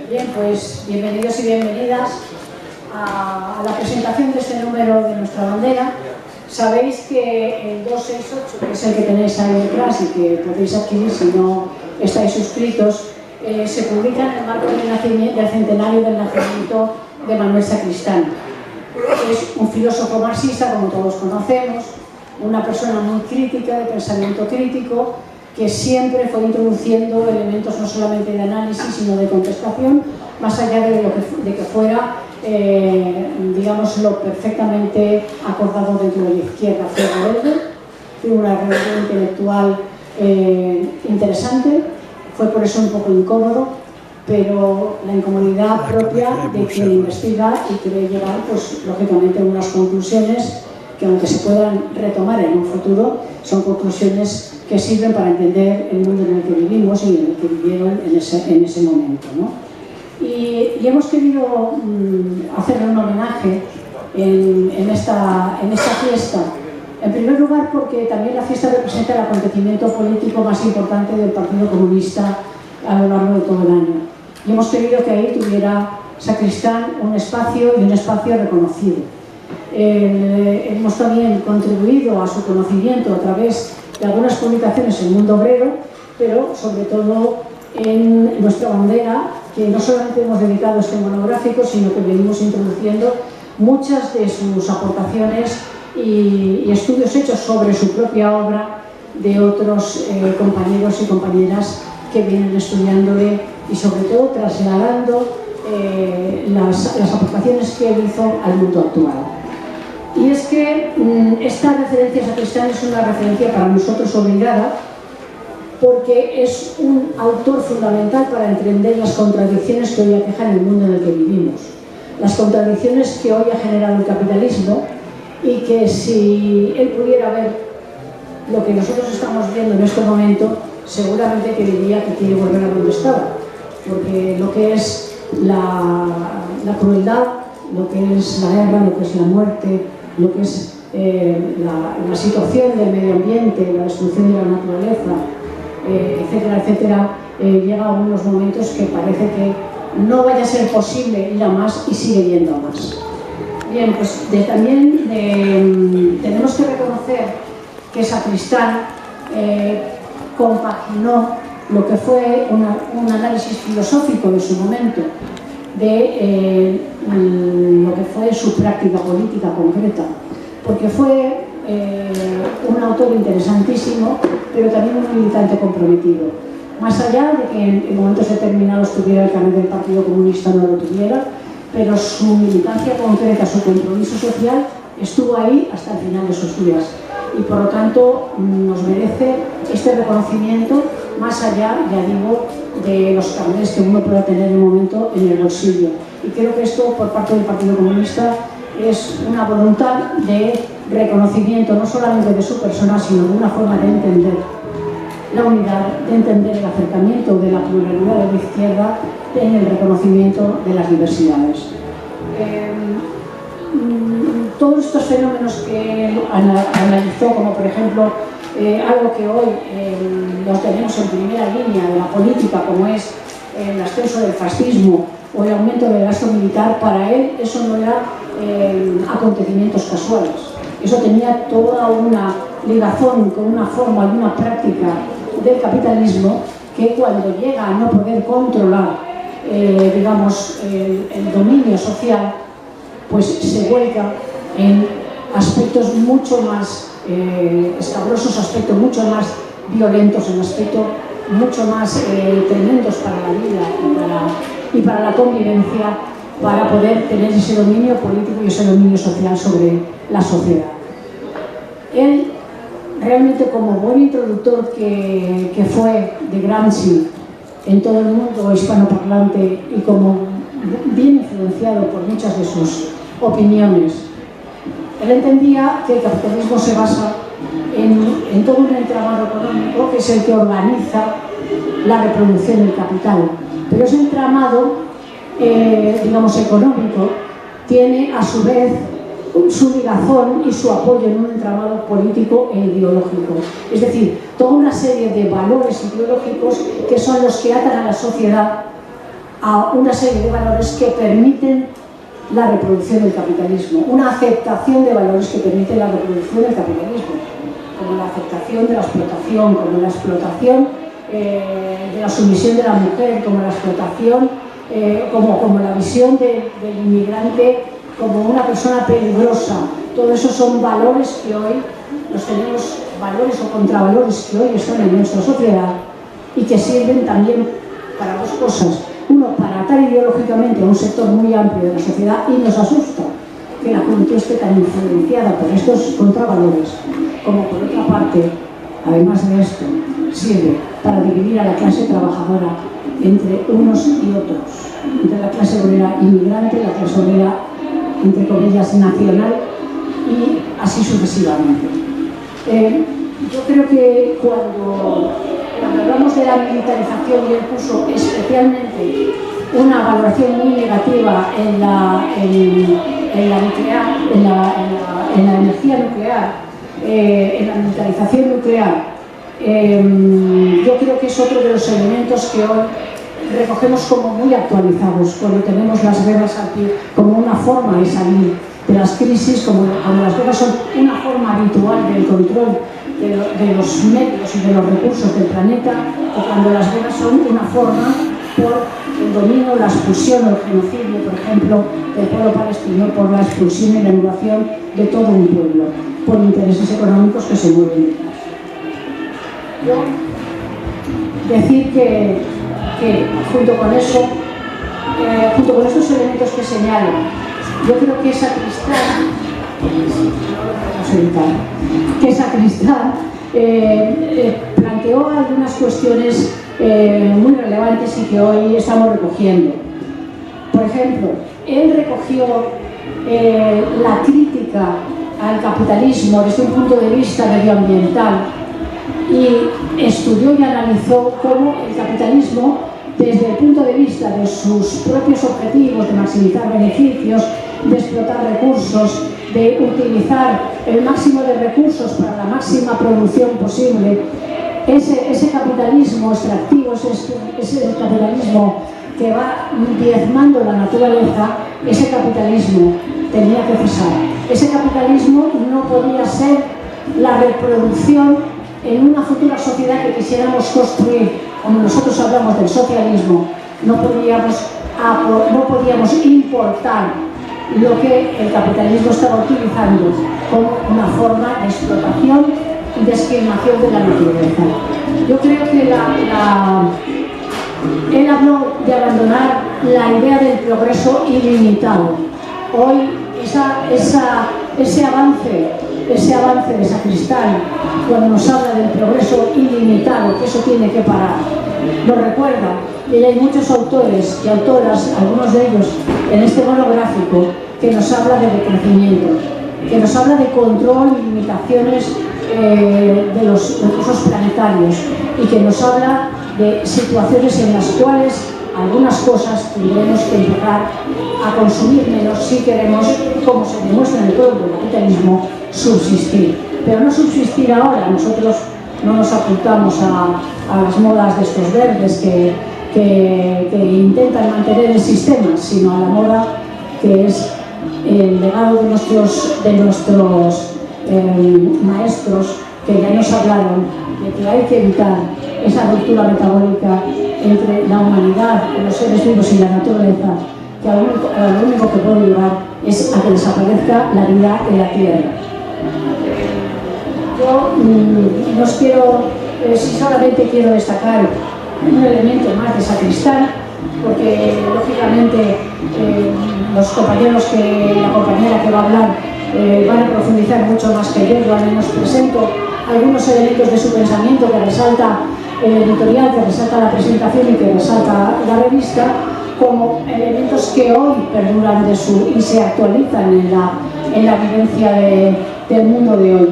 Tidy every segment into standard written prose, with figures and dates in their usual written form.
Bien, pues bienvenidos y bienvenidas a la presentación de este número de nuestra bandera. Sabéis que el 268, que es el que tenéis ahí detrás y que podéis adquirir si no estáis suscritos, se publica en el marco del centenario del nacimiento de Manuel Sacristán. Es un filósofo marxista, como todos conocemos, una persona muy crítica, de pensamiento crítico, que siempre fue introduciendo elementos no solamente de análisis, sino de contestación, más allá de que fuera, digamos, lo perfectamente acordado dentro de la izquierda. Fue rebelde, fue una rebelión intelectual interesante, fue por eso un poco incómodo, pero la incomodidad propia de quien investiga y quiere llegar, pues, lógicamente, a unas conclusiones que, aunque se puedan retomar en un futuro, son conclusiones que sirven para entender el mundo en el que vivimos y en el que vivieron en ese momento, ¿no? Y hemos querido hacerle un homenaje en esta fiesta. En primer lugar, porque también la fiesta representa el acontecimiento político más importante del Partido Comunista a lo largo de todo el año. Y hemos querido que ahí tuviera Sacristán un espacio y un espacio reconocido. Hemos también contribuido a su conocimiento a través de algunas publicaciones en el mundo obrero, pero sobre todo en nuestra bandera, que no solamente hemos dedicado a este monográfico, sino que venimos introduciendo muchas de sus aportaciones y estudios hechos sobre su propia obra de otros compañeros y compañeras que vienen estudiándole y sobre todo trasladando las aportaciones que él hizo al mundo actual. Y es que esta referencia a Sacristán es una referencia para nosotros obligada, porque es un autor fundamental para entender las contradicciones que hoy aquejan el mundo en el que vivimos, las contradicciones que hoy ha generado el capitalismo, y que si él pudiera ver lo que nosotros estamos viendo en este momento, seguramente que diría que quiere volver a donde estaba, porque lo que es la crueldad, lo que es la guerra, lo que es la muerte, lo que es la situación del medio ambiente, la destrucción de la naturaleza, etcétera, etcétera, llega a unos momentos que parece que no vaya a ser posible ir a más y sigue yendo a más. Bien, pues también tenemos que reconocer que Sacristán compaginó lo que fue un análisis filosófico de su momento, de lo que fue su práctica política concreta, porque fue un autor interesantísimo, pero también un militante comprometido. Más allá de que en momentos determinados tuviera el carnet del Partido Comunista, no lo tuviera, pero su militancia concreta, su compromiso social, estuvo ahí hasta el final de sus días. Y por lo tanto nos merece este reconocimiento, más allá, ya digo, de los carnets que uno pueda tener en un momento en el bolsillo. Y creo que esto, por parte del Partido Comunista, es una voluntad de reconocimiento no solamente de su persona, sino de una forma de entender la unidad, de entender el acercamiento de la pluralidad de la izquierda en el reconocimiento de las diversidades. Todos estos fenómenos que él analizó, como por ejemplo algo que hoy lo tenemos en primera línea de la política, como es el ascenso del fascismo o el aumento del gasto militar, para él eso no era acontecimientos casuales. Eso tenía toda una ligazón con una forma y una práctica del capitalismo que, cuando llega a no poder controlar digamos, el dominio social, pues se vuelca en aspectos mucho más escabrosos, aspectos mucho más violentos, en aspectos mucho más tremendos para la vida y para la convivencia, para poder tener ese dominio político y ese dominio social sobre la sociedad. Él, realmente, como buen introductor que fue de Gramsci en todo el mundo hispanoparlante y como bien influenciado por muchas de sus opiniones, él entendía que el capitalismo se basa en todo un entramado económico que es el que organiza la reproducción del capital. Pero ese entramado, digamos, económico, tiene a su vez su ligazón y su apoyo en un entramado político e ideológico. Es decir, toda una serie de valores ideológicos que son los que atan a la sociedad a una serie de valores que permiten la reproducción del capitalismo, una aceptación de valores que permiten la reproducción del capitalismo, como la aceptación de la explotación, como la explotación de la sumisión de la mujer, como la explotación, como la visión del inmigrante como una persona peligrosa. Todo eso son valores que hoy los tenemos, valores o contravalores que hoy están en nuestra sociedad y que sirven también para dos cosas. Uno, para atar ideológicamente a un sector muy amplio de la sociedad, y nos asusta que la juventud esté tan influenciada por estos contravalores, como por otra parte, además de esto, sirve para dividir a la clase trabajadora entre unos y otros, entre la clase obrera inmigrante, la clase obrera, entre comillas, nacional, y así sucesivamente. Yo creo que cuando hablamos de la militarización, y él puso especialmente una valoración muy negativa en la nuclear, en la energía nuclear, en la militarización nuclear, yo creo que es otro de los elementos que hoy recogemos como muy actualizados cuando tenemos las guerras al pie, como una forma de salir de las crisis, como las guerras son una forma habitual del control de los medios y de los recursos del planeta, o cuando las guerras son una forma por el dominio, la expulsión o el genocidio, por ejemplo, del pueblo palestino, por la expulsión y la anulación de todo un pueblo, por intereses económicos que se mueven detrás. Yo decir que junto con eso, junto con estos elementos que señalo, yo creo que Sacristán planteó algunas cuestiones muy relevantes y que hoy estamos recogiendo. Por ejemplo, él recogió la crítica al capitalismo desde un punto de vista medioambiental y estudió y analizó cómo el capitalismo, desde el punto de vista de sus propios objetivos de maximizar beneficios, de explotar recursos, de utilizar el máximo de recursos para la máxima producción posible, ese capitalismo extractivo, ese capitalismo que va diezmando la naturaleza, ese capitalismo tenía que cesar. Ese capitalismo no podía ser la reproducción en una futura sociedad que quisiéramos construir. Como nosotros hablamos del socialismo, no podíamos importar lo que el capitalismo estaba utilizando como una forma de explotación y discriminación de la naturaleza. Yo creo que él habló de abandonar la idea del progreso ilimitado. Hoy ese avance de Sacristán, cuando nos habla del progreso ilimitado, que eso tiene que parar, lo recuerda. Y hay muchos autores y autoras, algunos de ellos en este monográfico, que nos habla de decrecimiento, que nos habla de control y limitaciones de los recursos planetarios, y que nos habla de situaciones en las cuales algunas cosas tendremos que empezar a consumir menos si queremos, como se demuestra en el propio capitalismo, subsistir. Pero no subsistir ahora. Nosotros no nos apuntamos a las modas de estos verdes que intentan mantener el sistema, sino a la moda que es el legado de nuestros maestros, que ya nos hablaron de que hay que evitar esa ruptura metabólica entre la humanidad, los seres vivos y la naturaleza, que lo único que puede llevar es a que desaparezca la vida en la Tierra. Yo no os quiero, si solamente quiero destacar un elemento más de Sacristán, porque lógicamente los compañeros, la compañera que va a hablar van a profundizar mucho más que yo al menos presento algunos elementos de su pensamiento que resalta el editorial, que resalta la presentación y que resalta la revista, como elementos que hoy perduran y se actualizan en la vivencia del mundo de hoy.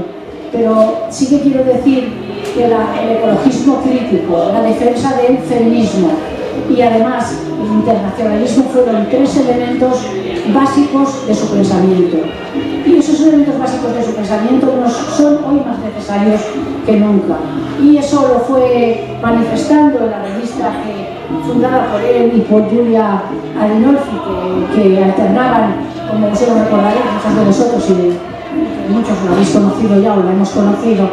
Pero sí que quiero decir que el ecologismo crítico, la defensa del feminismo y además el internacionalismo fueron tres elementos básicos de su pensamiento. Y esos elementos básicos de su pensamiento son hoy más necesarios que nunca. Y eso lo fue manifestando en la revista fundada por él y por Julia Adinolfi, que alternaban, como vosotros recordaréis, muchos de vosotros y muchos lo habéis conocido ya o lo hemos conocido,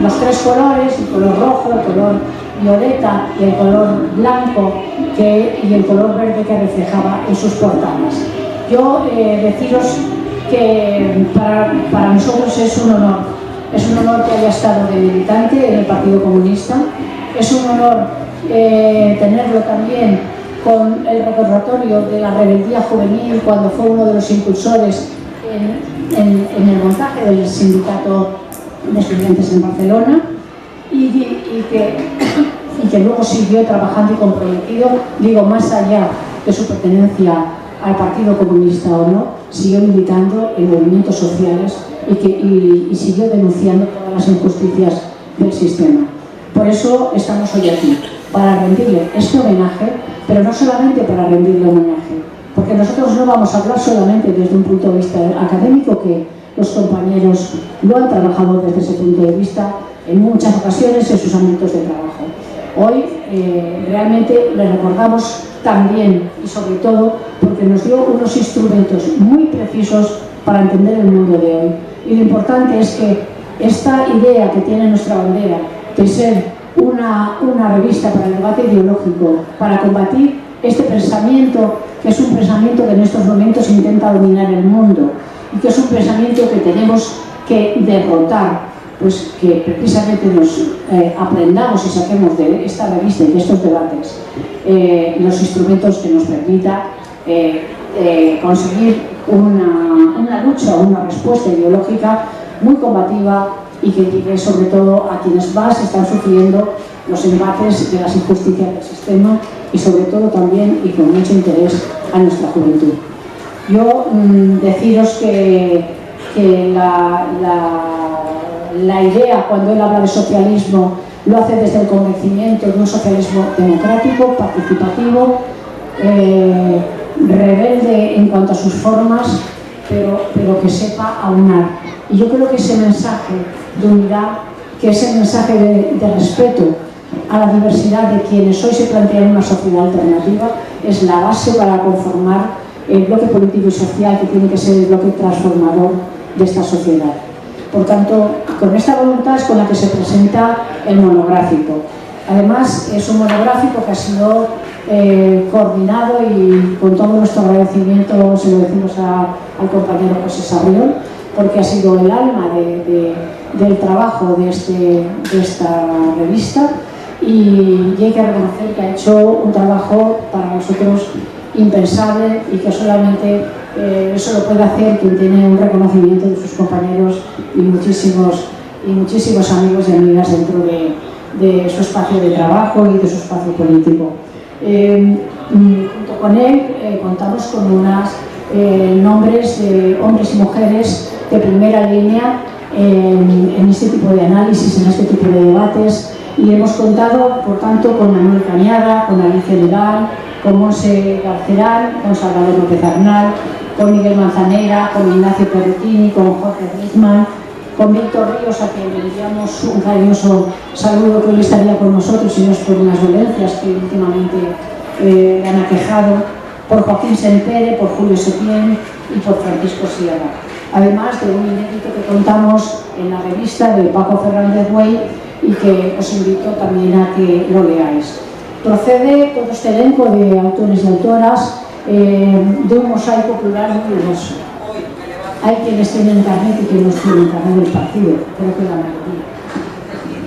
los tres colores, el color rojo, el color violeta y el color blanco y el color verde que reflejaba en sus portadas. Yo deciros que para nosotros es un honor que haya estado de militante en el Partido Comunista, es un honor tenerlo también con el recordatorio de la rebeldía juvenil cuando fue uno de los impulsores en el montaje del sindicato de estudiantes en Barcelona y que luego siguió trabajando y comprometido, digo, más allá de su pertenencia al Partido Comunista o no, siguió militando en movimientos sociales y siguió denunciando todas las injusticias del sistema. Por eso estamos hoy aquí, para rendirle este homenaje, pero no solamente para rendirle homenaje, porque nosotros no vamos a hablar solamente desde un punto de vista académico, que los compañeros lo han trabajado desde ese punto de vista en muchas ocasiones en sus ámbitos de trabajo. Hoy realmente le recordamos también y sobre todo porque nos dio unos instrumentos muy precisos para entender el mundo de hoy. Y lo importante es que esta idea que tiene nuestra bandera de ser una revista para el debate ideológico, para combatir este pensamiento, que es un pensamiento que en estos momentos intenta dominar el mundo y que es un pensamiento que tenemos que derrotar, pues que precisamente nos aprendamos y saquemos de esta revista y de estos debates los instrumentos que nos permita conseguir una lucha, una respuesta ideológica muy combativa y que llegue sobre todo a quienes más están sufriendo los embates de las injusticias del sistema y sobre todo también y con mucho interés a nuestra juventud. Yo deciros que la idea, cuando él habla de socialismo, lo hace desde el convencimiento de un socialismo democrático, participativo, rebelde en cuanto a sus formas, pero que sepa aunar. Y yo creo que ese mensaje de unidad, que ese mensaje de respeto a la diversidad de quienes hoy se plantean una sociedad alternativa, es la base para conformar el bloque político y social que tiene que ser el bloque transformador de esta sociedad. Por tanto, con esta voluntad es con la que se presenta el monográfico. Además, es un monográfico que ha sido coordinado y con todo nuestro agradecimiento se lo decimos al compañero José Sarrión, porque ha sido el alma del trabajo de esta revista y hay que reconocer que ha hecho un trabajo para nosotros impensable y que solamente eso lo puede hacer quien tiene un reconocimiento de sus compañeros y muchísimos amigos y amigas dentro de su espacio de trabajo y de su espacio político. Junto con él contamos con unos nombres de hombres y mujeres de primera línea en este tipo de análisis, en este tipo de debates, y hemos contado, por tanto, con Manuel Cañada, con Alicia Legal, con Monse Garcerán, con Salvador López Arnal, con Miguel Manzanera, con Ignacio Perrutini, con Jorge Rickman, con Víctor Ríos, a quien le enviamos un cariñoso saludo, que hoy estaría con nosotros si no es por unas dolencias que últimamente le han aquejado, por Joaquín Sempere, por Julio Setién y por Francisco Sierra. Además de un inédito que contamos en la revista de Paco Fernández Güell y que os invito también a que lo leáis. Procede todo este elenco de autores y autoras de un mosaico plural muy diverso. Hay quienes tienen carnet y quienes tienen carnet del partido, creo que la mayoría.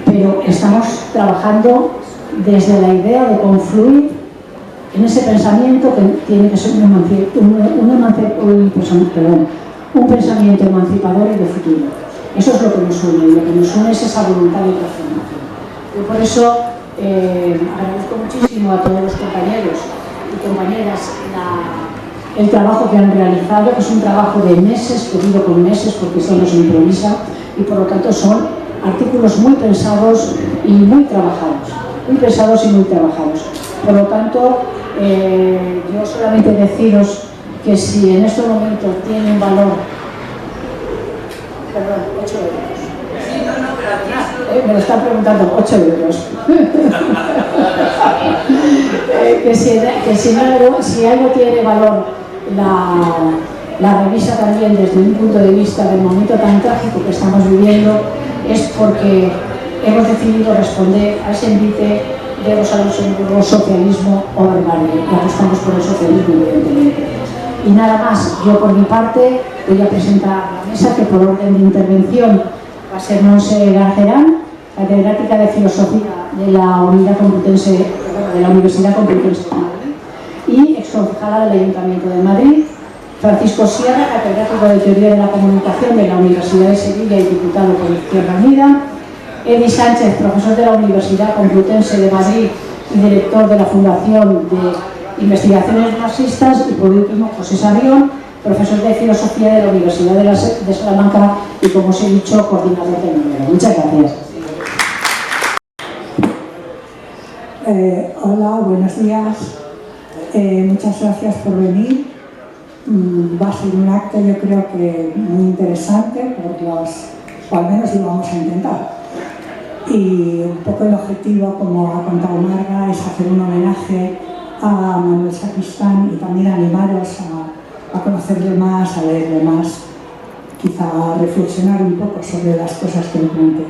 Pero estamos trabajando desde la idea de confluir en ese pensamiento que tiene que ser un pensamiento emancipador y de futuro. Eso es lo que nos une, y lo que nos une es esa voluntad de transformación. Y por eso agradezco muchísimo a todos los compañeros y compañeras el trabajo que han realizado, que es un trabajo de meses, pedido con meses, porque esto no se improvisa, y por lo tanto son artículos muy pensados y muy trabajados, muy pensados y muy trabajados. Por lo tanto, yo solamente deciros que si en estos momentos tienen valor, perdón, 8 euros. Sí, no, pero Me lo están preguntando, 8 euros. Si algo tiene valor la revista también desde un punto de vista del momento tan trágico que estamos viviendo, es porque hemos decidido responder a ese envite de los Luxemburgo, socialismo o barbarie, y apostamos por el socialismo, evidentemente. Y nada más, yo por mi parte voy a presentar la mesa, que por orden de intervención va a ser Montse Garcerán, catedrática de Filosofía de la Universidad Complutense de Madrid y exconcejala del Ayuntamiento de Madrid; Francisco Sierra, catedrático de Teoría de la Comunicación de la Universidad de Sevilla y diputado por Izquierda Unida; Edi Sánchez, profesor de la Universidad Complutense de Madrid y director de la Fundación de Investigaciones Marxistas; y por último José Sarrión, profesor de Filosofía de la Universidad de Salamanca y, como os he dicho, coordinador del número. Muchas gracias. Hola, buenos días. Muchas gracias por venir. Va a ser un acto, yo creo que muy interesante, o al menos lo vamos a intentar. Y un poco el objetivo, como ha contado Marga, es hacer un homenaje a Manuel Sacristán y también animaros a conocerle más, a leerle más, quizá a reflexionar un poco sobre las cosas que me planteé.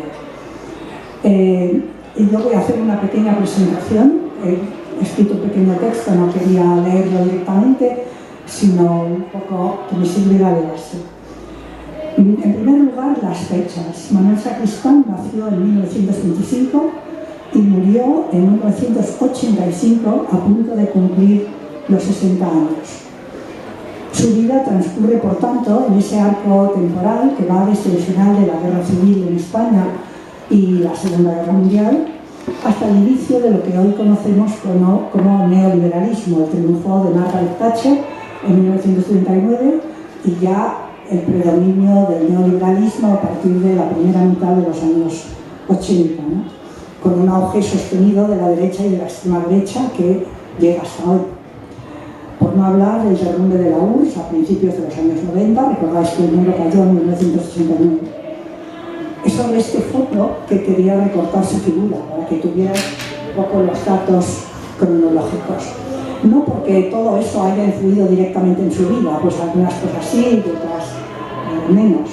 Y yo voy a hacer una pequeña presentación. He escrito un pequeño texto, no quería leerlo directamente, sino un poco que me sirviera de base. En primer lugar, las fechas. Manuel Sacristán nació en 1925 y murió en 1985, a punto de cumplir los 60 años. Su vida transcurre, por tanto, en ese arco temporal que va desde el final de la Guerra Civil en España y la Segunda Guerra Mundial hasta el inicio de lo que hoy conocemos como neoliberalismo, el triunfo de Margaret Thatcher en 1939 y ya el predominio del neoliberalismo a partir de la primera mitad de los años 80, ¿no? Con un auge sostenido de la derecha y de la extrema derecha que llega hasta hoy. Por no hablar del derrumbe de la URSS a principios de los años 90, recordáis que el mundo cayó en 1989. Es sobre este fondo que quería recortar su figura, para que tuviera un poco los datos cronológicos. No porque todo eso haya influido directamente en su vida, pues algunas cosas sí y otras menos,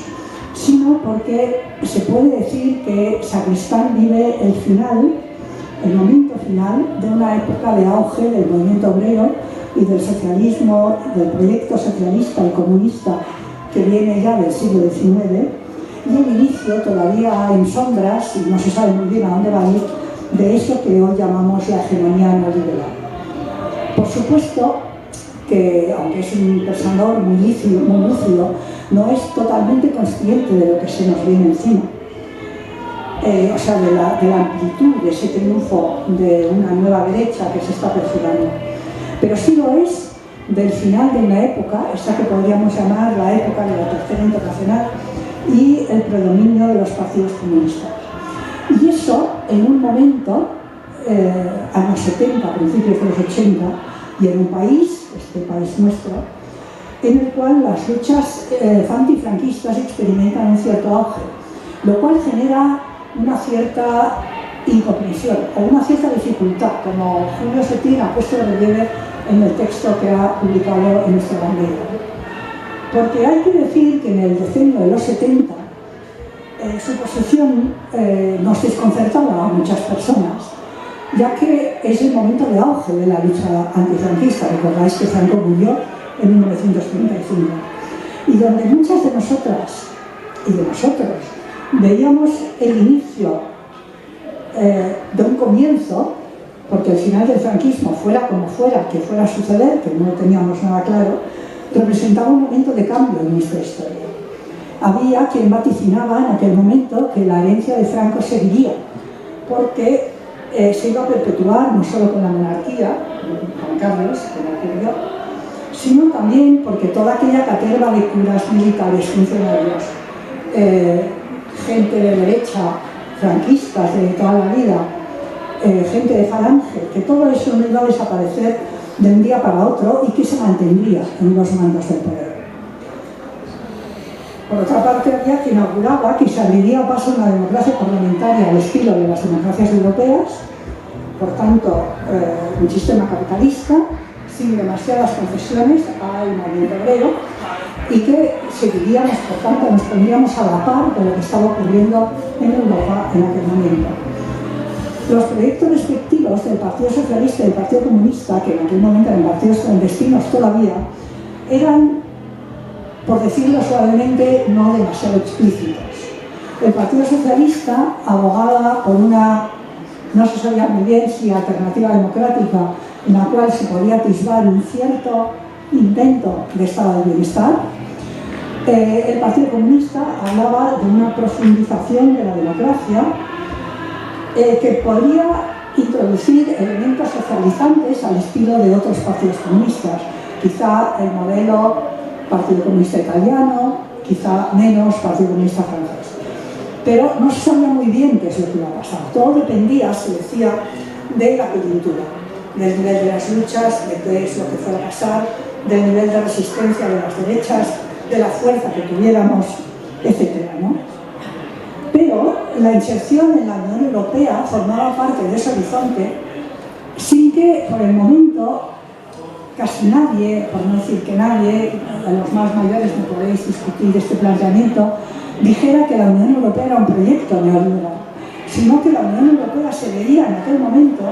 sino porque se puede decir que Sacristán vive el momento final de una época de auge del movimiento obrero y del socialismo, del proyecto socialista y comunista que viene ya del siglo XIX, y el inicio, todavía en sombras, y no se sabe muy bien a dónde va a ir, de eso que hoy llamamos la hegemonía neoliberal. Por supuesto que, aunque es un pensador muy lúcido, no es totalmente consciente de lo que se nos viene encima. O sea, de la amplitud de ese triunfo de una nueva derecha que se está perfilando. Pero sí lo es del final de una época, esa que podríamos llamar la época de la Tercera Internacional, y el predominio de los partidos comunistas. Y eso en un momento, años 70, principios de los 80, y en un país, este país nuestro, en el cual las luchas antifranquistas experimentan un cierto auge, lo cual genera una cierta incomprensión o una cierta dificultad, como Julio Cetín ha puesto de relieve en el texto que ha publicado en nuestra bandera. Porque hay que decir que en el decenio de los 70 su posición nos desconcertaba a muchas personas, ya que es el momento de auge de la lucha antifranquista. Recordáis que Franco murió en 1935, y donde muchas de nosotras y de nosotros veíamos el inicio de un comienzo, porque el final del franquismo, fuera como fuera, que fuera a suceder, que no teníamos nada claro, representaba un momento de cambio en nuestra historia. Había quien vaticinaba en aquel momento que la herencia de Franco seguiría, porque se iba a perpetuar no solo con la monarquía, con Carlos, que no ocurrió, sino también porque toda aquella caterva de curas, militares, funcionarios, gente de derecha, franquistas de toda la vida, gente de falange, que todo eso no iba a desaparecer de un día para otro y que se mantendría en los mandos del poder. Por otra parte, había quien auguraba que se abriría paso en la democracia parlamentaria al estilo de las democracias europeas, por tanto, un sistema capitalista, sin demasiadas concesiones al movimiento obrero, y que seguiríamos, por tanto, nos pondríamos a la par de lo que estaba ocurriendo en Europa en aquel momento. Los proyectos respectivos del Partido Socialista y del Partido Comunista, que en aquel momento eran partidos clandestinos todavía, eran, por decirlo suavemente, no demasiado explícitos. El Partido Socialista abogaba por una, no se sabía muy bien si alternativa democrática, en la cual se podía atisbar un cierto intento de estado de bienestar. El Partido Comunista hablaba de una profundización de la democracia que podría introducir elementos socializantes al estilo de otros partidos comunistas, quizá el modelo Partido Comunista Italiano, quizá menos Partido Comunista Francés. Pero no se sabía muy bien qué es lo que iba a pasar. Todo dependía, se decía, de la coyuntura, del nivel de las luchas, de qué es lo que fuera a pasar, del nivel de resistencia de las derechas, de la fuerza que tuviéramos, etc., ¿no? Pero la inserción en la Unión Europea formaba parte de ese horizonte sin que, por el momento, casi nadie, por no decir que nadie, a los más mayores me podéis discutir este planteamiento, dijera que la Unión Europea era un proyecto neoliberal, sino que la Unión Europea se veía en aquel momento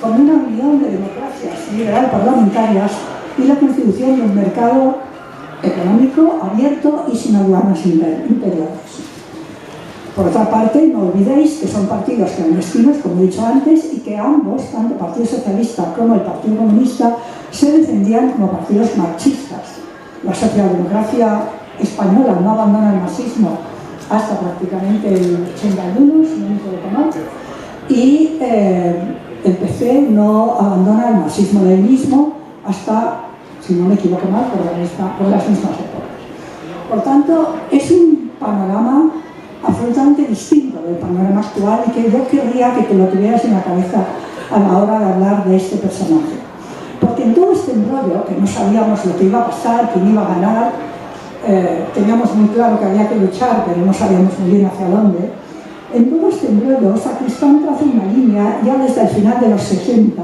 como una unión de democracias liberal parlamentarias y la constitución de un mercado económico abierto y sin aduanas interiores. Por otra parte, no olvidéis que son partidos clandestinos, como he dicho antes, y que ambos, tanto el Partido Socialista como el Partido Comunista, se defendían como partidos marxistas. La socialdemocracia española no abandona el marxismo hasta prácticamente el 81, si no me equivoco mal, y el PC no abandona el marxismo-leninismo hasta, si no me equivoco mal, por las mismas épocas. Por tanto, es un panorama absolutamente distinto del panorama actual y que yo querría que te lo tuvieras en la cabeza a la hora de hablar de este personaje. Porque en todo este embrollo, que no sabíamos lo que iba a pasar, quién iba a ganar, teníamos muy claro que había que luchar, pero no sabíamos muy bien hacia dónde. En todo este embrollo, Sacristán traza una línea ya desde el final de los 60,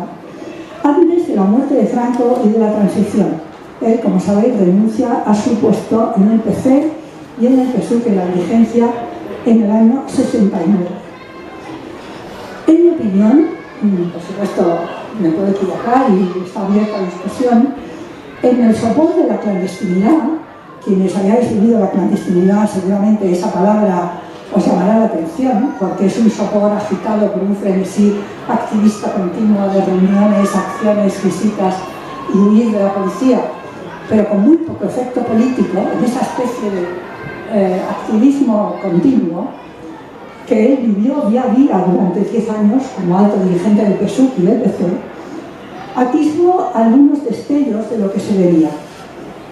antes de la muerte de Franco y de la transición. Él, como sabéis, renuncia a su puesto en el PC y en el PSUV, en la dirigencia, en el año 69. En mi opinión, por supuesto me puedo equivocar y está abierta a discusión, en el sopor de la clandestinidad, quienes hayáis vivido la clandestinidad, seguramente esa palabra os llamará la atención, porque es un sopor agitado por un frenesí activista continuo de reuniones, acciones, visitas y huir de la policía, pero con muy poco efecto político, en esa especie de activismo continuo que él vivió día a día durante 10 años como alto dirigente del PSUV y del PC, atisbo algunos destellos de lo que se vería.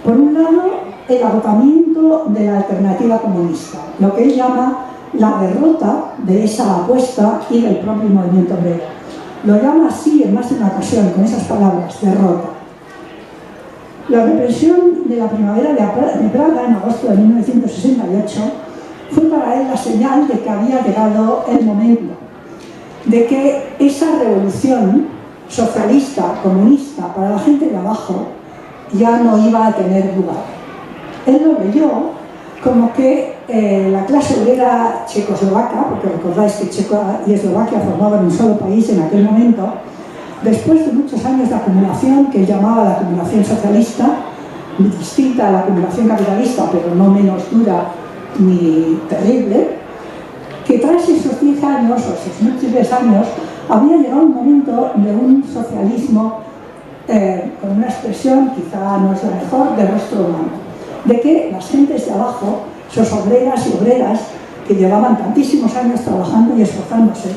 Por un lado, el agotamiento de la alternativa comunista, lo que él llama la derrota de esa apuesta y del propio movimiento obrero. Lo llama así en más de una ocasión, con esas palabras, derrota. La represión de la primavera de Praga en agosto de 1968 fue para él la señal de que había llegado el momento, de que esa revolución socialista, comunista, para la gente de abajo, ya no iba a tener lugar. Él lo leyó como que la clase obrera checoslovaca, porque recordáis que Chequia y Eslovaquia formaban un solo país en aquel momento, después de muchos años de acumulación, que él llamaba la acumulación socialista, distinta a la acumulación capitalista, pero no menos dura ni terrible, que tras esos 10 años, o esos múltiples años, había llegado un momento de un socialismo con una expresión, quizá no es la mejor, del rostro humano, de que las gentes de abajo, sus obreras y obreras, que llevaban tantísimos años trabajando y esforzándose,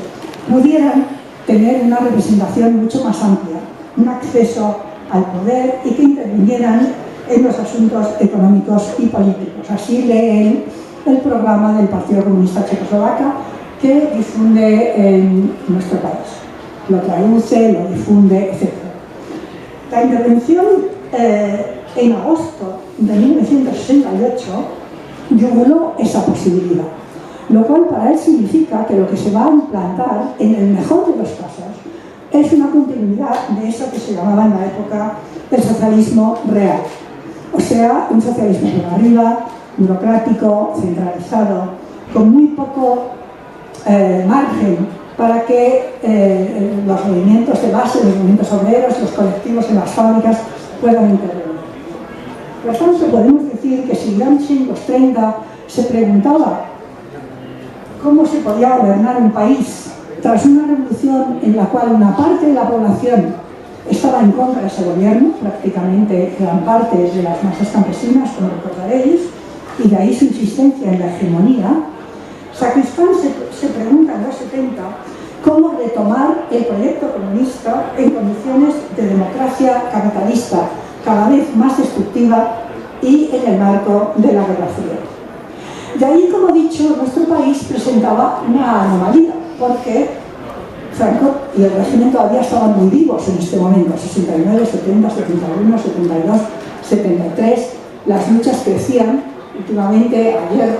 pudieran tener una representación mucho más amplia, un acceso al poder y que intervinieran en los asuntos económicos y políticos. Así lee él el programa del Partido Comunista Checoslovaca que difunde en nuestro país. Lo traduce, lo difunde, etc. La intervención en agosto de 1968 yuguló esa posibilidad, lo cual para él significa que lo que se va a implantar, en el mejor de los casos, es una continuidad de eso que se llamaba en la época el socialismo real, o sea, un socialismo por arriba, burocrático, centralizado, con muy poco margen para que los movimientos de base, los movimientos obreros, los colectivos en las fábricas puedan intervenir. Por tanto, podemos decir que si Gramsci en los 30 se preguntaba cómo se podía gobernar un país tras una revolución en la cual una parte de la población estaba en contra de ese gobierno, prácticamente gran parte de las masas campesinas, como recordaréis, y de ahí su insistencia en la hegemonía, Sacristán se pregunta en los 70 cómo retomar el proyecto comunista en condiciones de democracia capitalista, cada vez más destructiva y en el marco de la Guerra Fría. De ahí, como he dicho, nuestro país presentaba una anomalía, porque Franco y el régimen todavía estaban muy vivos en este momento, 69, 70, 71, 72, 73, las luchas crecían. Últimamente, ayer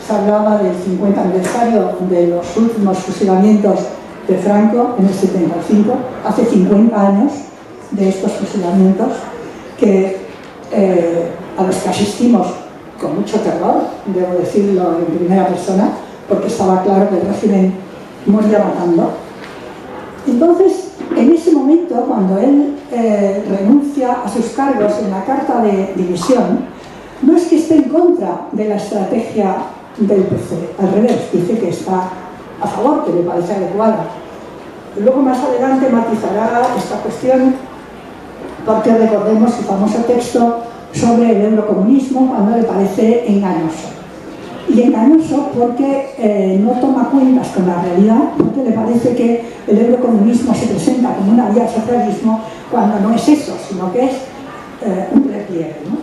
se hablaba del 50 aniversario de los últimos fusilamientos de Franco en el 75, hace 50 años de estos fusilamientos a los que asistimos con mucho terror, debo decirlo en primera persona, porque estaba claro que el régimen moría matando. Entonces, en ese momento, cuando él renuncia a sus cargos en la carta de dimisión, no es que esté en contra de la estrategia del PC, al revés, dice que está a favor, que le parece adecuada. Luego, más adelante, matizará esta cuestión, porque recordemos su famoso texto sobre el eurocomunismo, cuando le parece engañoso. Y engañoso porque no toma cuentas con la realidad, porque le parece que el eurocomunismo se presenta como una vía al socialismo, cuando no es eso, sino que es un repliegue, ¿no?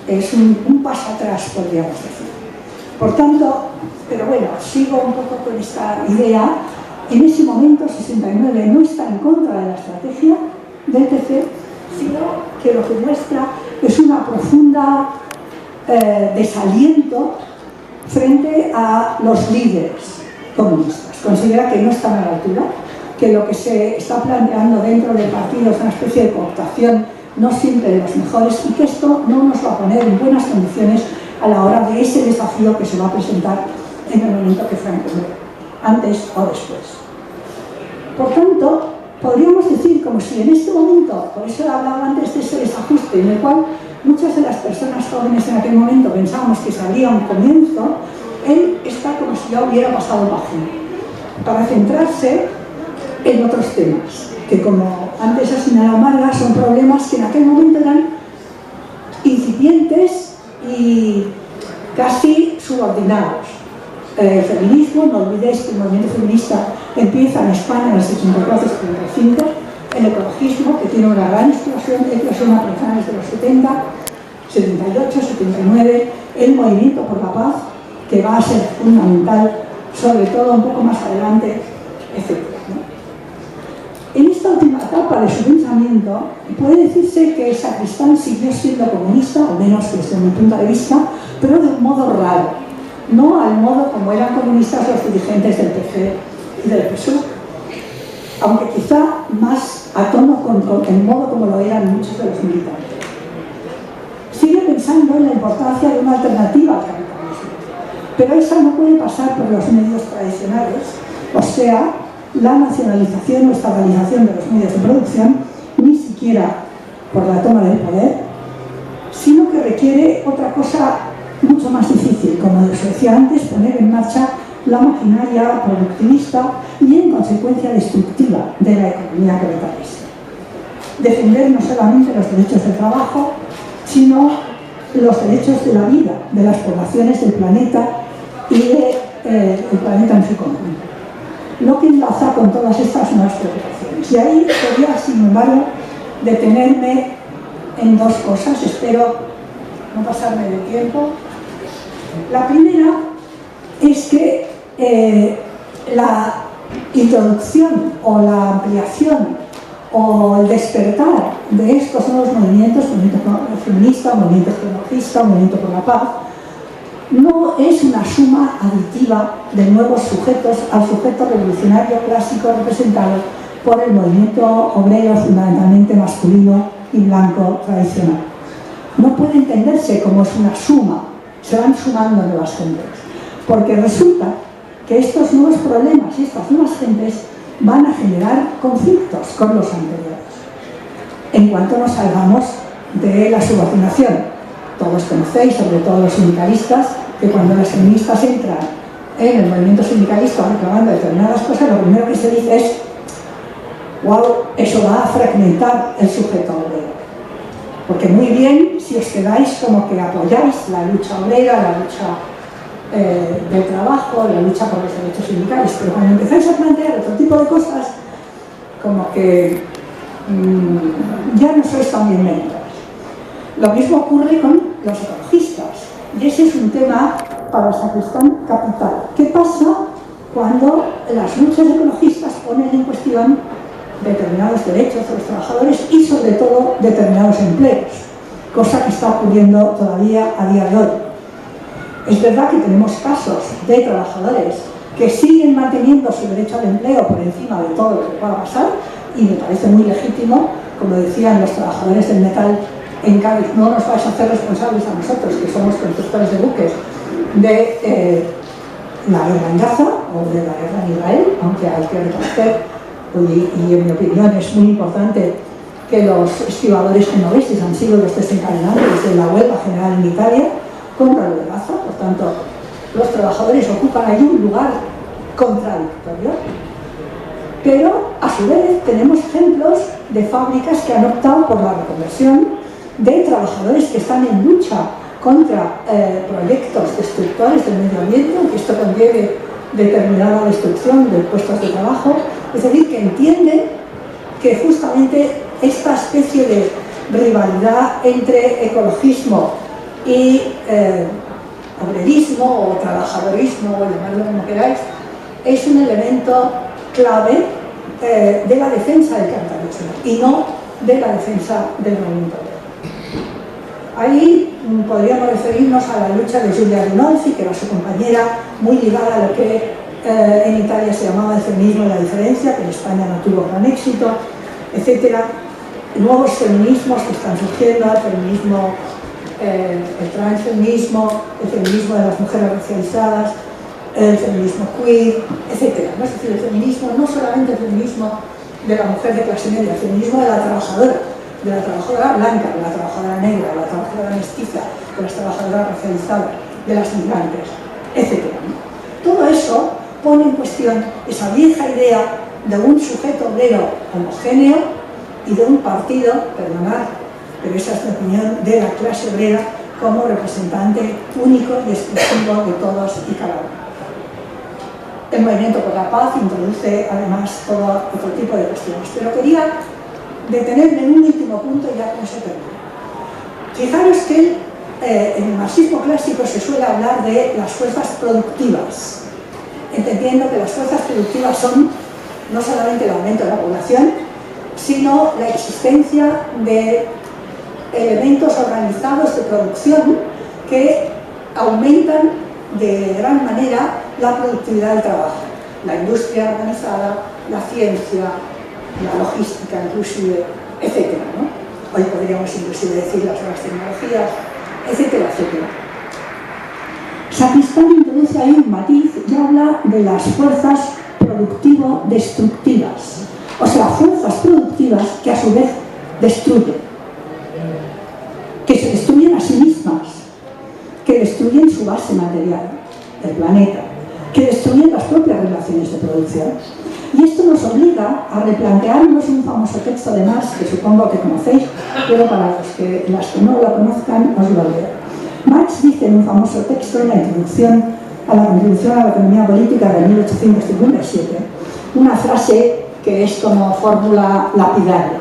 Es un paso atrás, podríamos decir. Por tanto, pero bueno, sigo un poco con esta idea. En ese momento, 69, no está en contra de la estrategia del PC, sino que lo que muestra es una profunda desaliento frente a los líderes comunistas. Considera que no están a la altura, que lo que se está planteando dentro del partido es una especie de cooptación no siempre de los mejores, y que esto no nos va a poner en buenas condiciones a la hora de ese desafío que se va a presentar en el momento que Franco muere, antes o después. Por tanto, podríamos decir como si en este momento, por eso hablaba antes de ese desajuste en el cual muchas de las personas jóvenes en aquel momento pensábamos que se abría un comienzo, él está como si ya hubiera pasado página, para centrarse en otros temas, que como antes ha señalado Marga, son problemas que en aquel momento eran incipientes y casi subordinados. El feminismo, no olvidéis que el movimiento feminista empieza en España en el 74-75, el ecologismo, que tiene una gran explosión a finales de los 70, 78, 79, el movimiento por la paz, que va a ser fundamental, sobre todo un poco más adelante, etc. En esta última etapa de su pensamiento, puede decirse que Sacristán siguió siendo comunista, al menos desde mi punto de vista, pero de un modo raro, no al modo como eran comunistas los dirigentes del PC y del PSUV, aunque quizá más a tono con el modo como lo eran muchos de los militantes. Sigue pensando en la importancia de una alternativa al capitalismo, pero esa no puede pasar por los medios tradicionales, o sea, la nacionalización o estatalización de los medios de producción, ni siquiera por la toma del poder, sino que requiere otra cosa mucho más difícil, como os decía antes, poner en marcha la maquinaria productivista y en consecuencia destructiva de la economía capitalista. Defender no solamente los derechos del trabajo, sino los derechos de la vida de las poblaciones del planeta y del planeta en su conjunto. Lo que enlaza con todas estas nuevas preocupaciones. Y ahí quería, sin embargo, detenerme en dos cosas, espero no pasarme de tiempo. La primera es que la introducción o la ampliación o el despertar de estos nuevos movimientos, movimiento feminista, movimiento ecologista, movimiento por la paz, no es una suma aditiva de nuevos sujetos al sujeto revolucionario clásico representado por el movimiento obrero fundamentalmente masculino y blanco tradicional. No puede entenderse como es una suma, se van sumando nuevas gentes, porque resulta que estos nuevos problemas y estas nuevas gentes van a generar conflictos con los anteriores. En cuanto nos salgamos de la subordinación, todos conocéis, sobre todo los sindicalistas, que cuando las feministas entran en el movimiento sindicalista reclamando determinadas cosas, lo primero que se dice es: wow, eso va a fragmentar el sujeto obrero. Porque muy bien si os quedáis como que apoyáis la lucha obrera, la lucha del trabajo, la lucha por los derechos sindicales, pero cuando empezáis a plantear otro tipo de cosas, como que ya no sois tan bienvenidos. Lo mismo ocurre con los ecologistas, y ese es un tema para el sacristán capital. ¿Qué pasa cuando las luchas ecologistas ponen en cuestión determinados derechos de los trabajadores y sobre todo determinados empleos? Cosa que está ocurriendo todavía a día de hoy. Es verdad que tenemos casos de trabajadores que siguen manteniendo su derecho al empleo por encima de todo lo que pueda pasar, y me parece muy legítimo, como decían los trabajadores del metal en Cádiz: no nos vais a hacer responsables a nosotros, que somos constructores de buques, de la guerra en Gaza o de la guerra en Israel, aunque hay que reconocer, y en mi opinión es muy importante, que los estibadores genoveses han sido los desencadenantes de la huelga general en Italia contra lo de Gaza. Por tanto, los trabajadores ocupan ahí un lugar contradictorio. Pero, a su vez, tenemos ejemplos de fábricas que han optado por la reconversión, de trabajadores que están en lucha contra proyectos destructores del medio ambiente, aunque esto conlleve determinada destrucción de puestos de trabajo. Es decir, que entienden que justamente esta especie de rivalidad entre ecologismo y obrerismo o trabajadorismo, o llamadlo como queráis, es un elemento clave de la defensa del capitalismo y no de la defensa del movimiento obrero. Ahí podríamos referirnos a la lucha de Giulia Rinolfi, que era su compañera, muy ligada a lo que en Italia se llamaba el feminismo de la diferencia, que en España no tuvo gran éxito, etc. Nuevos feminismos que están surgiendo: el feminismo, el transfeminismo, el feminismo de las mujeres racializadas, el feminismo queer, etc. ¿no? Es decir, el feminismo, no solamente el feminismo de la mujer de clase media, el feminismo de la trabajadora blanca, de la trabajadora negra, de la trabajadora mestiza, de las trabajadoras racializadas, de las migrantes, etc. Todo eso pone en cuestión esa vieja idea de un sujeto obrero homogéneo y de un partido, perdonad, pero esa es mi opinión, de la clase obrera como representante único y exclusivo de todos y cada uno. El movimiento por la paz introduce además todo otro tipo de cuestiones, pero quería detenerme en un último punto y ya con eso termino. Fijaros que en el marxismo clásico se suele hablar de las fuerzas productivas, entendiendo que las fuerzas productivas son no solamente el aumento de la población, sino la existencia de elementos organizados de producción que aumentan de gran manera la productividad del trabajo. La industria organizada, la ciencia, la logística inclusive, etcétera, ¿no? Hoy podríamos inclusive decir las nuevas tecnologías, etcétera, etcétera. Sacristán introduce ahí un matiz y habla de las fuerzas productivo-destructivas, o sea, fuerzas productivas que a su vez destruyen, que se destruyen a sí mismas, que destruyen su base material, el planeta, que destruyen las propias relaciones de producción. Y esto nos obliga a replantearnos un famoso texto de Marx, que supongo que conocéis, pero para las que no lo conozcan os lo leo. Marx dice en un famoso texto, en la introducción a la Contribución a la Economía Política de 1857, una frase que es como fórmula lapidaria.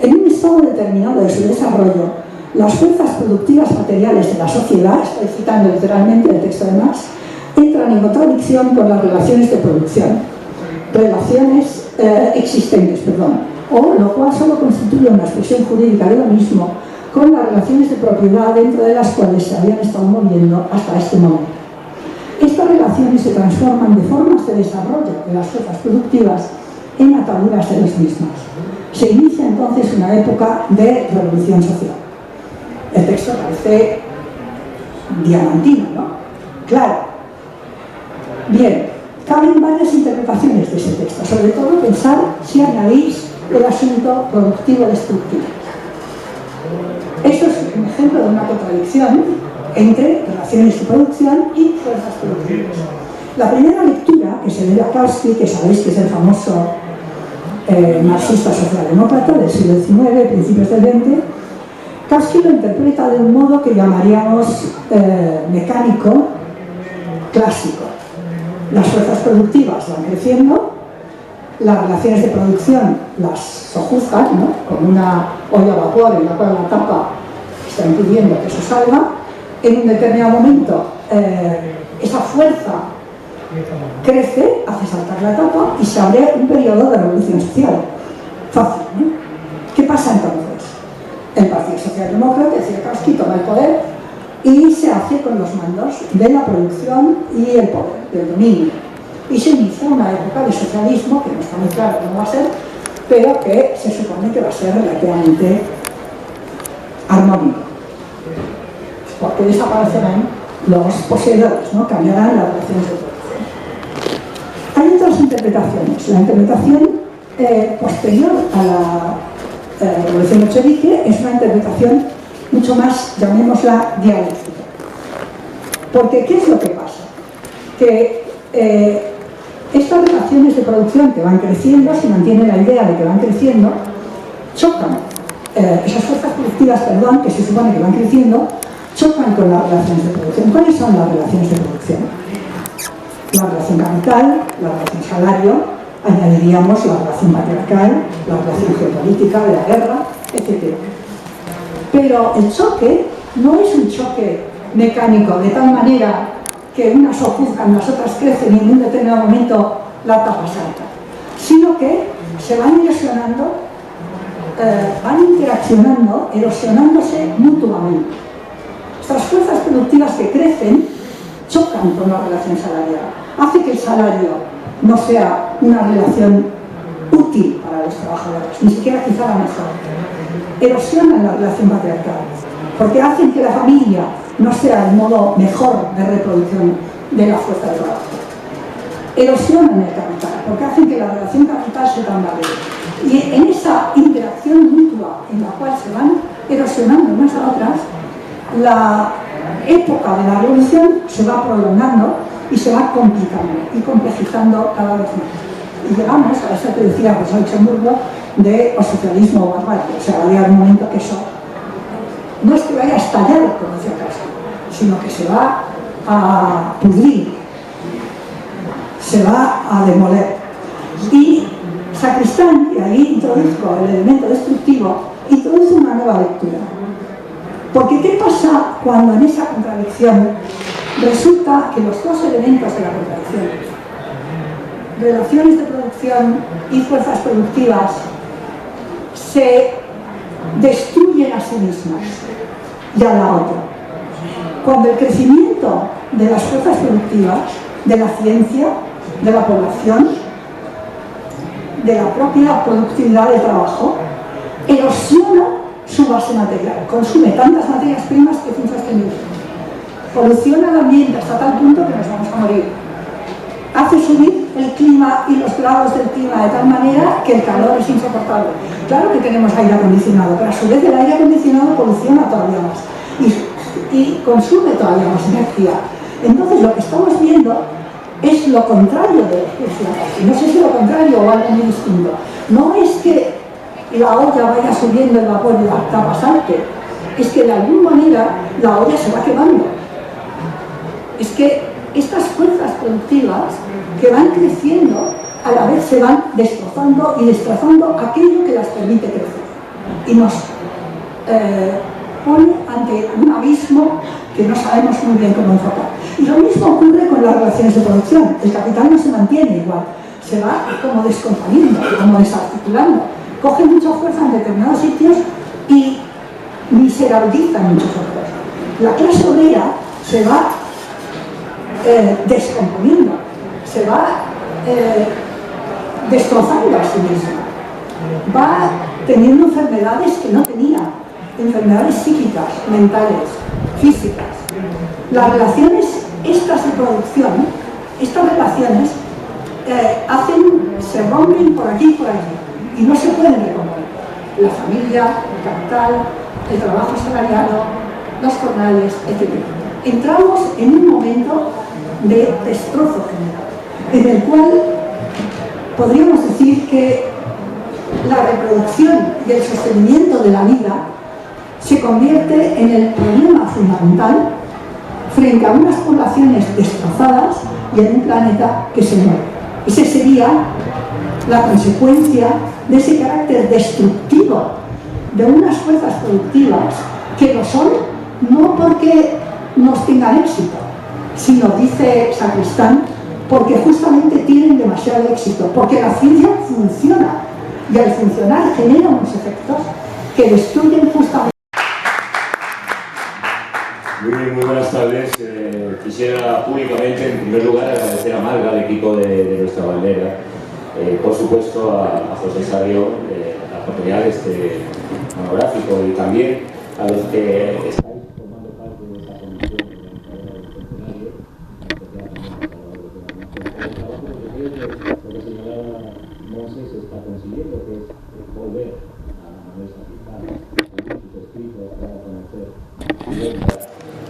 En un estado determinado de su desarrollo, las fuerzas productivas materiales de la sociedad, estoy citando literalmente el texto de Marx, entran en contradicción con las relaciones de producción, existentes, o lo cual solo constituye una expresión jurídica de lo mismo, con las relaciones de propiedad dentro de las cuales se habían estado moviendo hasta este momento. Estas relaciones se transforman de formas de desarrollo de las fuerzas productivas en ataduras de las mismas. Se inicia entonces una época de revolución social. El texto parece diamantino, ¿no? Claro. Bien, caben varias interpretaciones de ese texto, sobre todo pensar si añadís el asunto productivo-destructivo. Esto es un ejemplo de una contradicción entre relaciones de producción y fuerzas productivas. La primera lectura, que se debe a Kautsky, que sabéis que es el famoso marxista socialdemócrata del siglo XIX, principios del XX, Kautsky lo interpreta de un modo que llamaríamos mecánico clásico. Las fuerzas productivas van creciendo, las relaciones de producción las sojuzgan, ¿no?, con una olla a vapor en la cual la tapa está impidiendo que eso salga. En un determinado momento esa fuerza crece, hace saltar la tapa y se abre un periodo de revolución social. Fácil, ¿no? ¿Qué pasa entonces? El Partido Socialdemócrata, decía Kautsky, toma el poder y se hace con los mandos de la producción y el poder, del dominio. Y se inicia una época de socialismo, que no está muy claro cómo va a ser, pero que se supone que va a ser relativamente armónico. Porque desaparecerán los poseedores, ¿no? Cambiarán las relaciones de producción. Hay otras interpretaciones. La interpretación posterior a la revolución bolchevique es una interpretación mucho más, llamémosla, dialéctica. Porque, ¿qué es lo que pasa? Que estas relaciones de producción que van creciendo, se mantiene la idea de que van creciendo, chocan. Esas fuerzas productivas, perdón, que se supone que van creciendo, chocan con las relaciones de producción. ¿Cuáles son las relaciones de producción? La relación capital, la relación salario, añadiríamos la relación patriarcal, la relación geopolítica de la guerra, etc. Pero el choque no es un choque mecánico, de tal manera que unas sojuzgan, las otras crecen y en un determinado momento la tapa salta, sino que se van erosionando, van interaccionando, erosionándose mutuamente. Estas fuerzas productivas que crecen chocan con la relación salarial, hace que el salario no sea una relación útil para los trabajadores, ni siquiera quizá la mejor. Erosionan la relación patriarcal, porque hacen que la familia no sea el modo mejor de reproducción de la fuerza de trabajo. Erosionan el capital, porque hacen que la relación capital se tambalee. Y en esa interacción mutua en la cual se van erosionando unas a otras, la época de la revolución se va prolongando y se va complicando y complejizando cada vez más. Y llegamos a eso que decía Rosa Luxemburgo de o socialismo o barbarie. O sea, va a llegar un momento que eso no es que vaya a estallar, como decía Kautsky, sino que se va a pudrir, se va a demoler. Y Sacristán, y ahí introduzco el elemento destructivo, introduce una nueva lectura. Porque ¿qué pasa cuando en esa contradicción resulta que los dos elementos de la contradicción, relaciones de producción y fuerzas productivas, se destruyen a sí mismas y a la otra? Cuando el crecimiento de las fuerzas productivas, de la ciencia, de la población, de la propia productividad de trabajo, erosiona su base material, consume tantas materias primas que es insostenible, poluciona el ambiente hasta tal punto que nos vamos a morir, hace subir el clima y los grados del clima de tal manera que el calor es insoportable. Claro que tenemos aire acondicionado, pero a su vez el aire acondicionado poluciona todavía más y consume todavía más energía. Entonces lo que estamos viendo es lo contrario de la. No sé si lo contrario o algo muy distinto. No es que la olla vaya subiendo el vapor y la tapa salte, es que de alguna manera la olla se va quemando. Es que estas fuerzas productivas que van creciendo a la vez se van destrozando y destrozando aquello que las permite crecer y nos pone ante un abismo que no sabemos muy bien cómo enfocar. Y lo mismo ocurre con las relaciones de producción. El capital no se mantiene igual, se va como descomponiendo, como desarticulando, coge mucha fuerza en determinados sitios y miserabiliza mucho factor. La clase obrera se va descomponiendo, se va destrozando a sí misma, va teniendo enfermedades que no tenía, enfermedades psíquicas, mentales, físicas. Las relaciones estas de producción, estas relaciones se rompen por aquí y por allí y no se pueden recomponer. La familia, el capital, el trabajo asalariado, los jornales, etc. Entramos en un momento de destrozo general, en el cual podríamos decir que la reproducción y el sostenimiento de la vida se convierte en el problema fundamental frente a unas poblaciones destrozadas y en un planeta que se mueve. Esa sería la consecuencia de ese carácter destructivo de unas fuerzas productivas que lo son no porque nos tengan éxito, sino, dice Sacristán, porque justamente tienen demasiado éxito, porque la ciencia funciona y al funcionar genera unos efectos que destruyen justamente. Muy buenas tardes. Quisiera públicamente, en primer lugar, agradecer a Marga, al equipo de Nuestra Bandera, por supuesto a José Sarrión, la oportunidad de este monográfico, y también a los que estáis formando parte de esta comisión organizadora del centenario, el trabajo que creo que lo que señalaba Monse se está consiguiendo, que es volver a Manuel Sacristán, a sus escritos, para conocer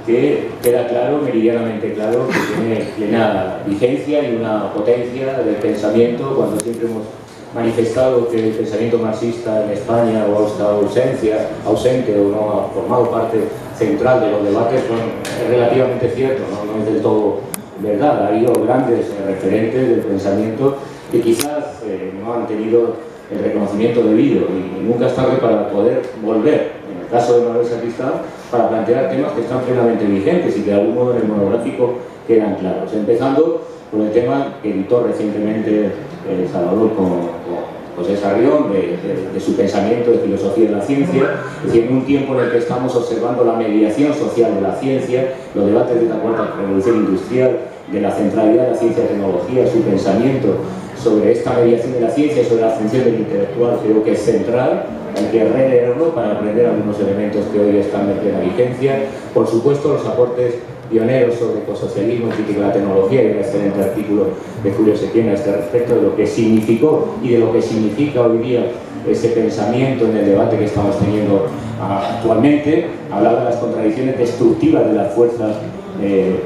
que queda claro, meridianamente claro, que tiene plena vigencia y una potencia del pensamiento, cuando siempre hemos manifestado que el pensamiento marxista en España o ha estado ausente o no ha formado parte central de los debates, pues, es relativamente cierto, no es del todo verdad. Ha habido grandes referentes del pensamiento que quizás no han tenido el reconocimiento debido, y nunca es tarde para poder volver, en el caso de Manuel Sacristán, para plantear temas que están plenamente vigentes y que de algún modo en el monográfico quedan claros. Empezando por el tema que editó recientemente Salvador con José Sarrión, de su pensamiento de filosofía de la ciencia, es decir, en un tiempo en el que estamos observando la mediación social de la ciencia, los debates de la cuarta revolución industrial, de la centralidad de la ciencia y tecnología, su pensamiento sobre esta mediación de la ciencia, sobre la función del intelectual, creo que es central. Hay que releerlo para aprender algunos elementos que hoy están de plena vigencia. Por supuesto, los aportes pioneros sobre ecosocialismo y crítica de la tecnología, y un excelente artículo de Julio Setién a este respecto, de lo que significó y de lo que significa hoy día ese pensamiento en el debate que estamos teniendo actualmente. Hablaba de las contradicciones destructivas de las fuerzas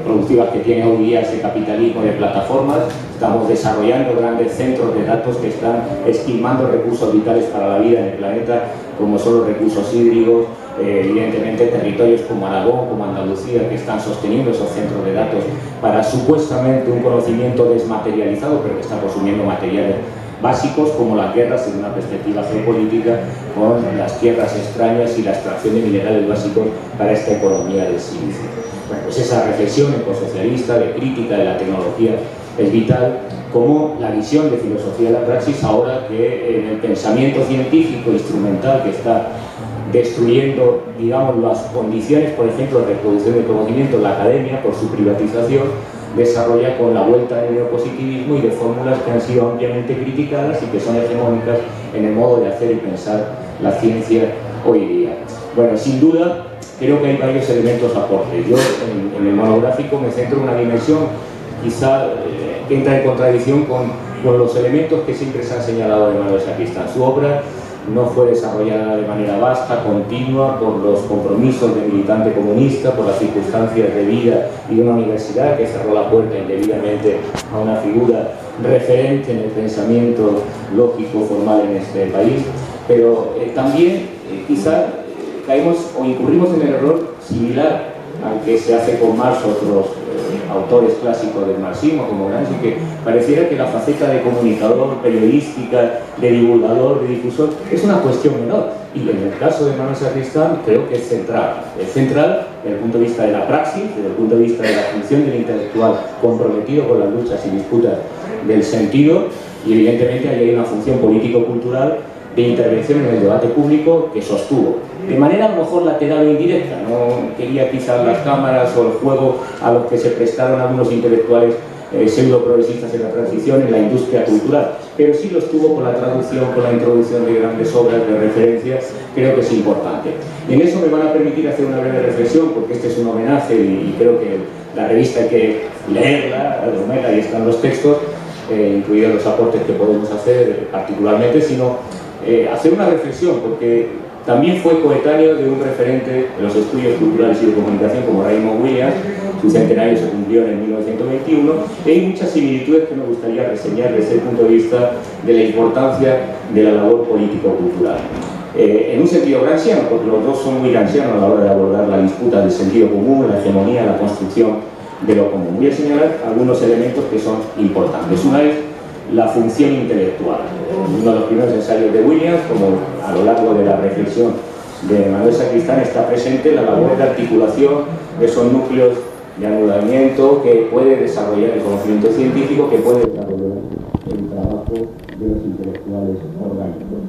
productivas que tiene hoy día ese capitalismo de plataformas. Estamos desarrollando grandes centros de datos que están esquilmando recursos vitales para la vida en el planeta, como son los recursos hídricos, evidentemente territorios como Aragón, como Andalucía, que están sosteniendo esos centros de datos para supuestamente un conocimiento desmaterializado, pero que está consumiendo materiales básicos, como las guerras en una perspectiva geopolítica, con las tierras extrañas y la extracción de minerales básicos para esta economía del silicio. Bueno, pues esa reflexión ecosocialista, de crítica de la tecnología, es vital, como la visión de filosofía de la praxis, ahora que en el pensamiento científico instrumental que está destruyendo, digamos, las condiciones, por ejemplo, de reproducción del conocimiento, la academia, por su privatización, desarrolla con la vuelta del neopositivismo y de fórmulas que han sido ampliamente criticadas y que son hegemónicas en el modo de hacer y pensar la ciencia hoy día. Bueno, sin duda, creo que hay varios elementos aportes. Yo, en el monográfico, me centro en una dimensión quizá que entra en contradicción con los elementos que siempre se han señalado de Manuel Sacristán. Su obra no fue desarrollada de manera vasta, continua, por los compromisos de militante comunista, por las circunstancias de vida y de una universidad que cerró la puerta indebidamente a una figura referente en el pensamiento lógico formal en este país, pero también quizá caemos o incurrimos en el error similar al que se hace con Marx o otros autores clásicos del marxismo, como Gramsci, que pareciera que la faceta de comunicador, periodística, de divulgador, de difusor, es una cuestión menor. Y en el caso de Manuel Sacristán creo que es central. Es central desde el punto de vista de la praxis, desde el punto de vista de la función del intelectual comprometido con las luchas y disputas del sentido, y evidentemente ahí hay una función político-cultural de intervención en el debate público que sostuvo, de manera a lo mejor lateral o indirecta. No quería quizás las cámaras o el juego a los que se prestaron algunos intelectuales pseudo-progresistas en la transición en la industria cultural, pero sí lo estuvo con la traducción, con la introducción de grandes obras de referencia. Creo que es importante. Y en eso me van a permitir hacer una breve reflexión, porque este es un homenaje y creo que la revista hay que leerla, ahí están los textos, incluidos los aportes que podemos hacer particularmente, sino hacer una reflexión, porque también fue coetáneo de un referente de los estudios culturales y de comunicación como Raymond Williams. Su centenario se cumplió en 1921, y hay muchas similitudes que me gustaría reseñar desde el punto de vista de la importancia de la labor político-cultural. En un sentido gramsciano, porque los dos son muy gramscianos a la hora de abordar la disputa del sentido común, la hegemonía, la construcción de lo común. Voy a señalar algunos elementos que son importantes. Una es la función intelectual. Uno de los primeros ensayos de Williams, como a lo largo de la reflexión de Manuel Sacristán, está presente la labor de articulación de esos núcleos de anudamiento que puede desarrollar el conocimiento científico, que puede desarrollar el trabajo de los intelectuales orgánicos.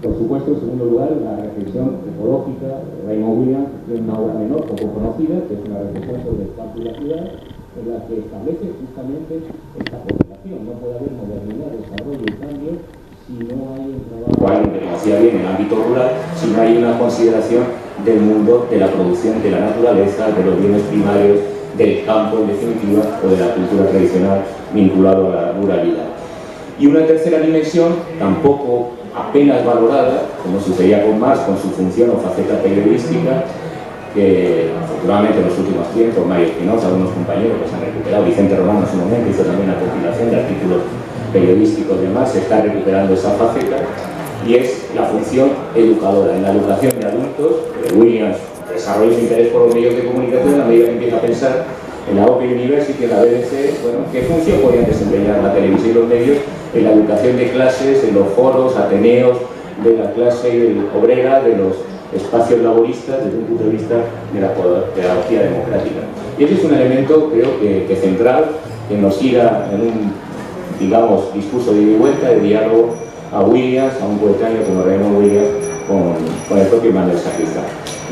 Por supuesto, en segundo lugar, la reflexión ecológica de Raymond Williams, que es una obra menor, poco conocida, que es una reflexión sobre el espacio y la ciudad, en la que establece justamente esta correlación. No puede haber modernidad, desarrollo y cambio si no hay un trabajo, alguien que conocía bien el ámbito rural, si no hay una consideración del mundo, de la producción, de la naturaleza, de los bienes primarios, del campo en definitiva, o de la cultura tradicional vinculado a la ruralidad. Y una tercera dimensión, tampoco apenas valorada, como sucedía con Marx, con su función o faceta periodística, que afortunadamente en los últimos tiempos, Mario Espinosa, algunos compañeros que se han recuperado, Vicente Romano en su momento hizo también una compilación de artículos periodísticos de Marx, se está recuperando esa faceta, y es la función educadora. En la educación de adultos, Williams desarrolla su interés por los medios de comunicación a medida que empieza a pensar en la Open University, en la BBC, bueno, qué función podían desempeñar la televisión y los medios en la educación de clases, en los foros, ateneos de la clase obrera, de los espacios laboristas, desde un punto de vista de la pedagogía democrática. Y ese es un elemento, creo que central, que nos irá en un, digamos, discurso de ida y vuelta, de diálogo a Williams, a un coetáneo como Raymond Williams, con el propio Manuel Sacristán.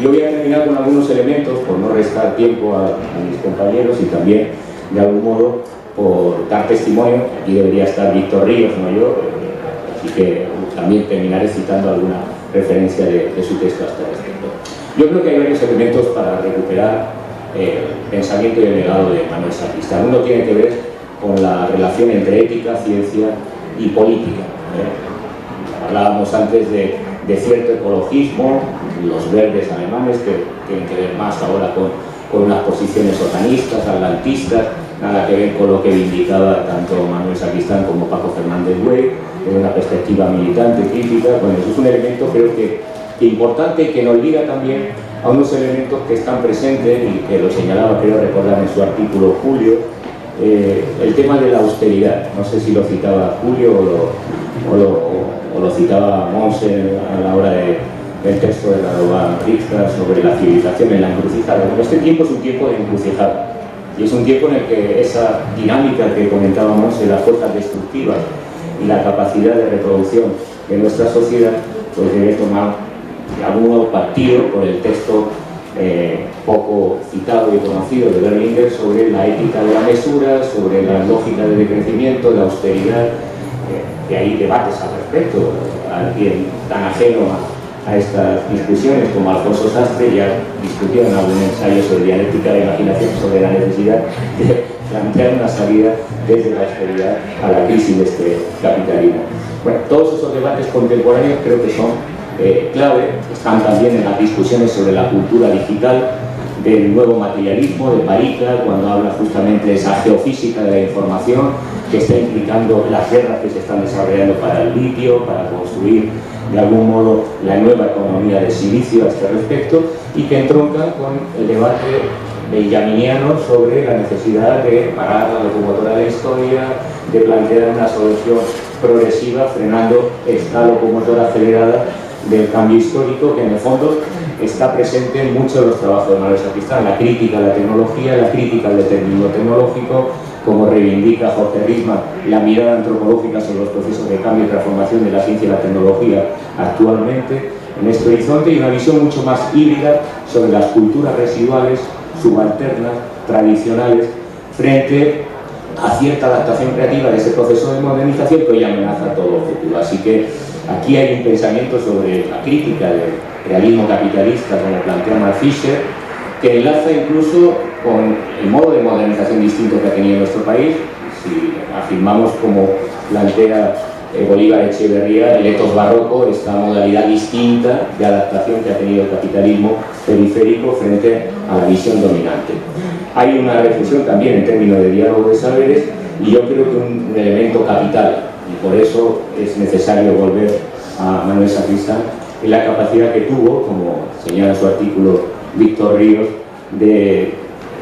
Yo voy a terminar con algunos elementos, por no restar tiempo a mis compañeros y también, de algún modo, por dar testimonio. Aquí debería estar Víctor Ríos, no yo, así que también terminaré citando alguna referencia de su texto hasta este punto. Yo creo que hay varios elementos para recuperar el pensamiento y el legado de Manuel Sacristán. Uno tiene que ver con la relación entre ética, ciencia y política. Hablábamos antes de cierto ecologismo, los verdes alemanes, que tienen que ver más ahora con unas posiciones organistas, atlantistas, nada que ver con lo que indicaba tanto Manuel Sacristán como Paco Fernández Güell, desde una perspectiva militante, crítica. Bueno, eso es un elemento creo que importante y que nos liga también a unos elementos que están presentes y que lo señalaba, creo recordar en su artículo Julio, el tema de la austeridad. No sé si lo citaba Julio o lo citaba Monse a la hora del texto de Radovan Rixta sobre la civilización en la encrucijada. Bueno, este tiempo es un tiempo de encrucijada y es un tiempo en el que esa dinámica que comentábamos de las fuerzas destructivas y la capacidad de reproducción de nuestra sociedad pues debe tomar de algún modo partido por el texto poco citado y conocido de Berlinger sobre la ética de la mesura, sobre la lógica de decrecimiento, de austeridad, que hay debates al respecto. Alguien tan ajeno a estas discusiones como Alfonso Sastre ya discutió en algún ensayo sobre dialéctica de la imaginación sobre la necesidad de plantear una salida desde la austeridad a la crisis de este capitalismo. Bueno, todos esos debates contemporáneos creo que son clave. Están también en las discusiones sobre la cultura digital, del nuevo materialismo, de Parica, cuando habla justamente de esa geofísica de la información que está implicando las guerras que se están desarrollando para el litio, para construir de algún modo la nueva economía del silicio a este respecto, y que entronca con el debate benjaminiano sobre la necesidad de parar la locomotora de la historia, de plantear una solución progresiva frenando esta locomotora acelerada del cambio histórico, que en el fondo está presente en muchos de los trabajos de Manuel Sacristán: la crítica a la tecnología, la crítica al determinismo tecnológico, como reivindica Jorge Risman, la mirada antropológica sobre los procesos de cambio y transformación de la ciencia y la tecnología actualmente en este horizonte, y una visión mucho más híbrida sobre las culturas residuales, subalternas, tradicionales, frente a cierta adaptación creativa de ese proceso de modernización que hoy amenaza todo el futuro. Así que aquí hay un pensamiento sobre la crítica del realismo capitalista, como plantea Mark Fisher, que enlaza incluso con el modo de modernización distinto que ha tenido nuestro país. Si afirmamos, como plantea Bolívar Echeverría, el etos barroco, esta modalidad distinta de adaptación que ha tenido el capitalismo periférico frente a la visión dominante. Hay una reflexión también en términos de diálogo de saberes, y yo creo que un elemento capital, y por eso es necesario volver a Manuel Sacristán, es la capacidad que tuvo, como señala su artículo Víctor Ríos, de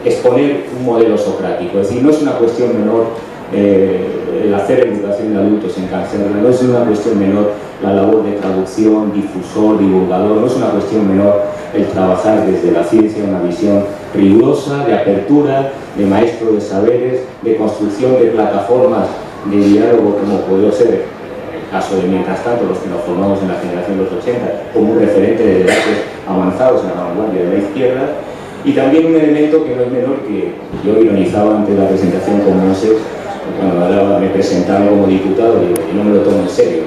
exponer un modelo socrático. Es decir, no es una cuestión menor el hacer educación de adultos en Cancerra, no es una cuestión menor la labor de traducción, difusor, divulgador, no es una cuestión menor el trabajar desde la ciencia una visión rigurosa, de apertura, de maestro de saberes, de construcción de plataformas de diálogo, como puede ser el caso de, mientras tanto, los que nos formamos en la generación de los 80, como un referente de debates avanzados en la vanguardia de la izquierda. Y también un elemento que no es menor, que yo ironizaba ante la presentación con Monse, cuando me presentaron como diputado, digo, y no me lo tomo en serio,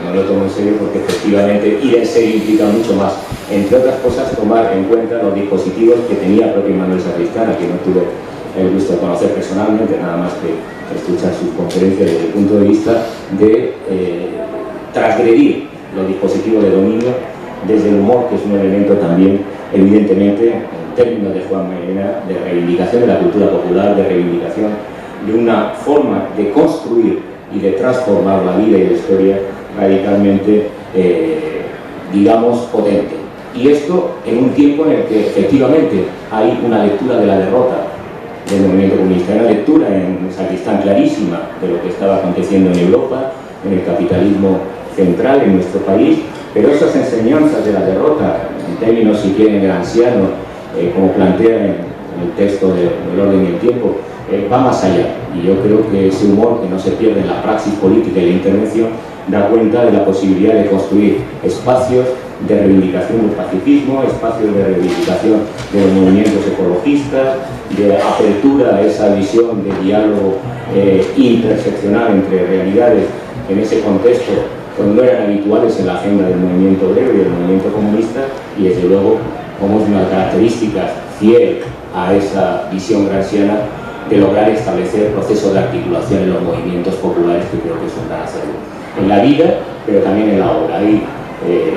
porque efectivamente ir en serio implica mucho más, entre otras cosas, tomar en cuenta los dispositivos que tenía propio Manuel Sacristán, a quien no tuve el gusto de conocer personalmente, nada más que escuchar sus conferencias desde el punto de vista de transgredir los dispositivos de dominio desde el humor, que es un elemento también, evidentemente, en términos de Juan Melena, de reivindicación de la cultura popular, de reivindicación de una forma de construir y de transformar la vida y la historia radicalmente, digamos, potente. Y esto en un tiempo en el que efectivamente hay una lectura de la derrota del movimiento comunista, hay una lectura en Sacristán clarísima de lo que estaba aconteciendo en Europa, en el capitalismo central en nuestro país, pero esas enseñanzas de la derrota, en términos, si quieren, gramscianos, como plantea en el texto de El orden y el tiempo, va más allá, y yo creo que ese humor que no se pierde en la praxis política y la intervención da cuenta de la posibilidad de construir espacios de reivindicación del pacifismo, espacios de reivindicación de los movimientos ecologistas, de apertura a esa visión de diálogo interseccional entre realidades en ese contexto donde no eran habituales en la agenda del movimiento obrero y del movimiento comunista, y desde luego como es una de las características fiel a esa visión gramsciana de lograr establecer procesos de articulación en los movimientos populares, que creo que son tan hacerlo en la vida, pero también en la obra. Hay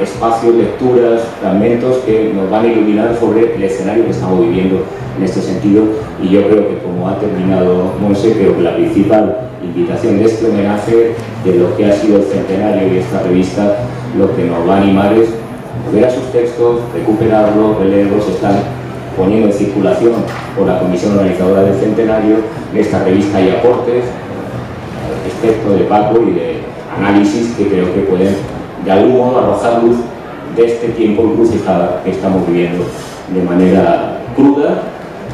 espacios, lecturas, fragmentos que nos van a iluminar sobre el escenario que estamos viviendo en este sentido, y yo creo que, como ha terminado Monse, creo que la principal invitación de este homenaje, de lo que ha sido el centenario y esta revista, lo que nos va a animar es ver a sus textos, recuperarlos, releerlos. Están poniendo en circulación por la comisión organizadora del centenario de esta revista y aportes, respecto de Paco y de análisis que creo que pueden de algún modo arrojar luz de este tiempo encrucijada que estamos viviendo de manera cruda,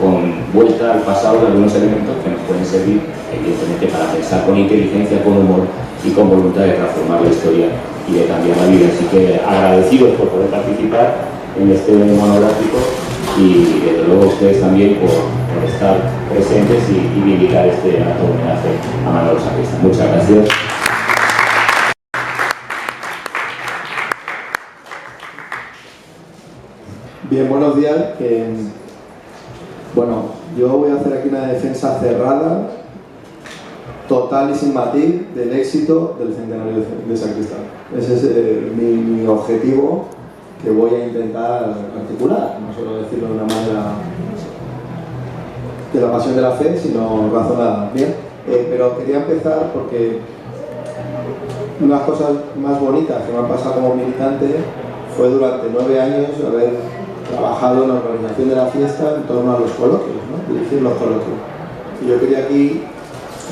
con vuelta al pasado de algunos elementos que nos pueden servir evidentemente para pensar con inteligencia, con humor y con voluntad de transformar la historia y de cambiar la vida. Así que agradecidos por poder participar en este monográfico, y desde luego ustedes también por estar presentes y vindicar este acto de homenaje a Manuel Sacristán. Muchas gracias. Bien, buenos días. Bueno, yo voy a hacer aquí una defensa cerrada, total y sin matiz, del éxito del centenario de Sacristán. Ese es mi objetivo, que voy a intentar articular, no solo decirlo de una manera de la pasión de la fe, sino razonada. Bien, pero quería empezar porque una de las cosas más bonitas que me han pasado como militante fue durante 9 años haber trabajado en la organización de la fiesta en torno a los coloquios, ¿no? Dirigir los coloquios. Y yo quería aquí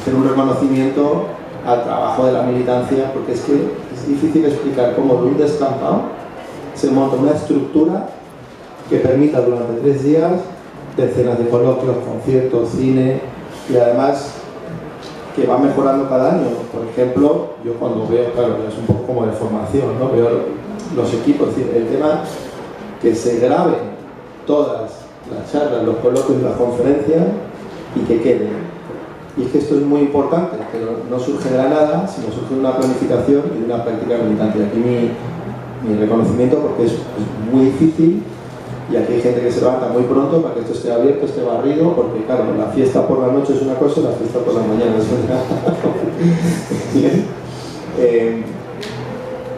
hacer un reconocimiento al trabajo de la militancia, porque es que es difícil explicar cómo de un descampado se monta una estructura que permita durante 3 días decenas de coloquios, conciertos, cine, y además que va mejorando cada año. Por ejemplo, yo cuando veo, claro, es un poco como de formación, ¿no? Veo los equipos, es decir, el tema que se graben todas las charlas, los coloquios y las conferencias y que queden. Y es que esto es muy importante, que no surge de la nada, sino surge de una planificación y de una práctica militante. Y aquí mi reconocimiento, porque es muy difícil, y aquí hay gente que se levanta muy pronto para que esto esté abierto, esté barrido, porque claro, la fiesta por la noche es una cosa y la fiesta por la mañana es otra. Bien.